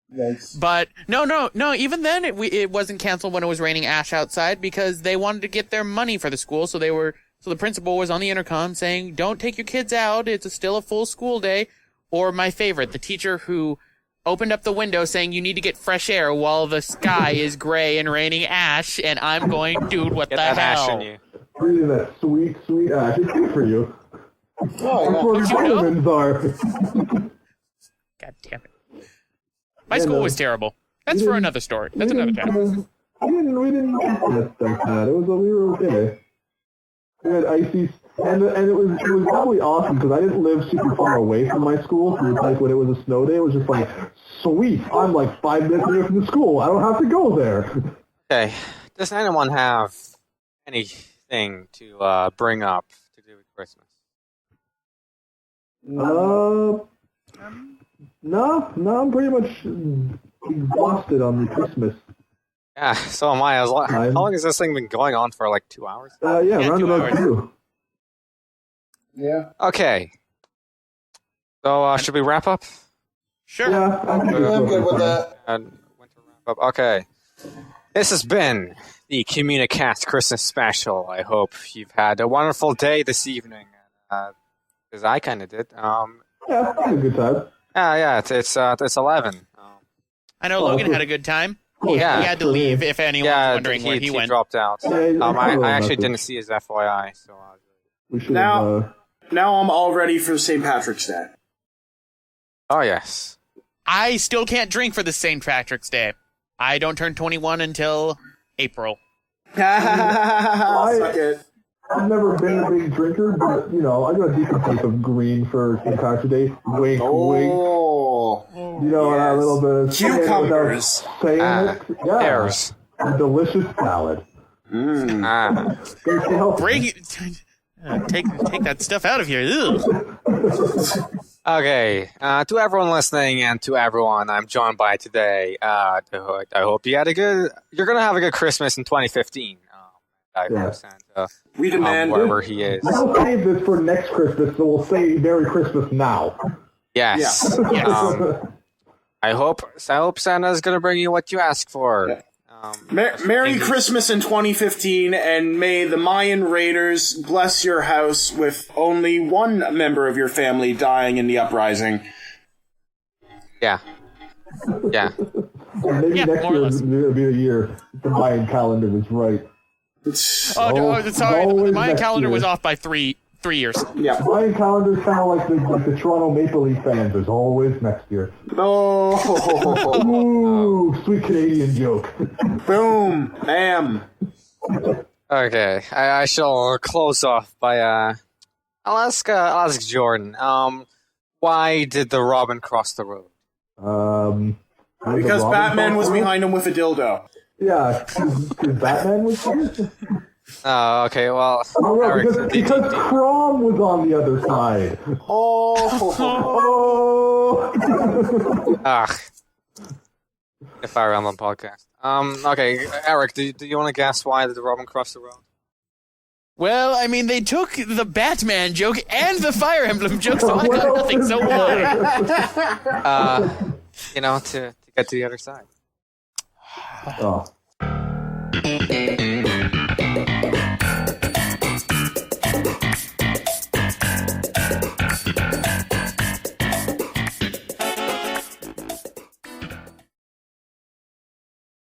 Nice.
But no. Even then, it wasn't canceled when it was raining ash outside because they wanted to get their money for the school. So the principal was on the intercom saying, "Don't take your kids out. It's still a full school day." Or my favorite, the teacher who opened up the window saying you need to get fresh air while the sky is gray and raining ash, and I'm going, dude, what
get
the
that
hell?
Ash in you.
Really, that sweet ash. It's good for you.
Oh,
That's where vitamins are.
God damn it. My school was terrible. That's for another story. That's another time.
We didn't get that. We were okay. We had icy, and it was probably awesome because I didn't live super far away from my school. So it's like when it was a snow day, it was just like, sweet, I'm like 5 minutes away from the school. I don't have to go there.
Okay. Does anyone have anything to bring up to do with Christmas?
No, I'm pretty much exhausted on the Christmas.
Yeah, so am I. How long has this thing been going on for? Like 2 hours?
Yeah, around
2
about
hours.
2.
Yeah.
Okay. So should we wrap up?
Sure.
Yeah, I'm
good with that.
Winter wrap up. Okay. This has been the CommuniCast Christmas special. I hope you've had a wonderful day this evening. Because I kind of did.
Yeah, I had a good time.
Yeah. It's 11.
I know Logan had a good time.
Yeah.
He had to leave. If anyone's wondering where he went.
Dropped out.
Yeah,
I actually didn't see his FYI. So
We should
Now I'm all ready for St. Patrick's Day.
oh yes.
I still can't drink for the St. Patrick's Day. I don't turn 21 until April.
Suck it.
I've never been a big drinker, but, I got a decent taste of green for St. Patrick's Day. Wink, wink.
Oh.
A little bit of
Cucumbers.
saying it. Yeah.
Pears.
A delicious salad. Very healthy.
Bring it. Take that stuff out of here. Ugh.
Okay, to everyone listening and to everyone I'm joined by today, I hope you had you're going to have a good Christmas in 2015. I hope Santa,
We demand
wherever he is.
We'll save this for next Christmas, so we'll say Merry Christmas now.
Yes.
Yes.
I hope Santa's going to bring you what you ask for.
Yeah. Merry Christmas in 2015, and may the Mayan Raiders bless your house with only one member of your family dying in the uprising.
Yeah. Yeah.
And maybe next
more or
year
less.
will be the year the Mayan calendar was right.
Oh, no, sorry. The
always
Mayan
next
calendar
year.
was off by three years.
Yeah.
Mayan calendar's kind of like the Toronto Maple Leaf fans. There's always next year.
Oh.
Ooh, sweet Canadian joke.
Boom. Bam.
Okay, I shall close off by I'll ask Jordan. Why did the Robin cross the road?
Because Batman was behind him with a dildo.
Yeah, because Batman was there?
Oh, okay, well,
Oh, no,
Erik,
because Crom was on the other side.
Oh.
If I were on the podcast. Okay, Erik, do you want to guess why did the Robin cross the road?
Well, I mean, they took the Batman joke and the Fire Emblem joke, so I got nothing. So why?
To get to the other side.
Oh.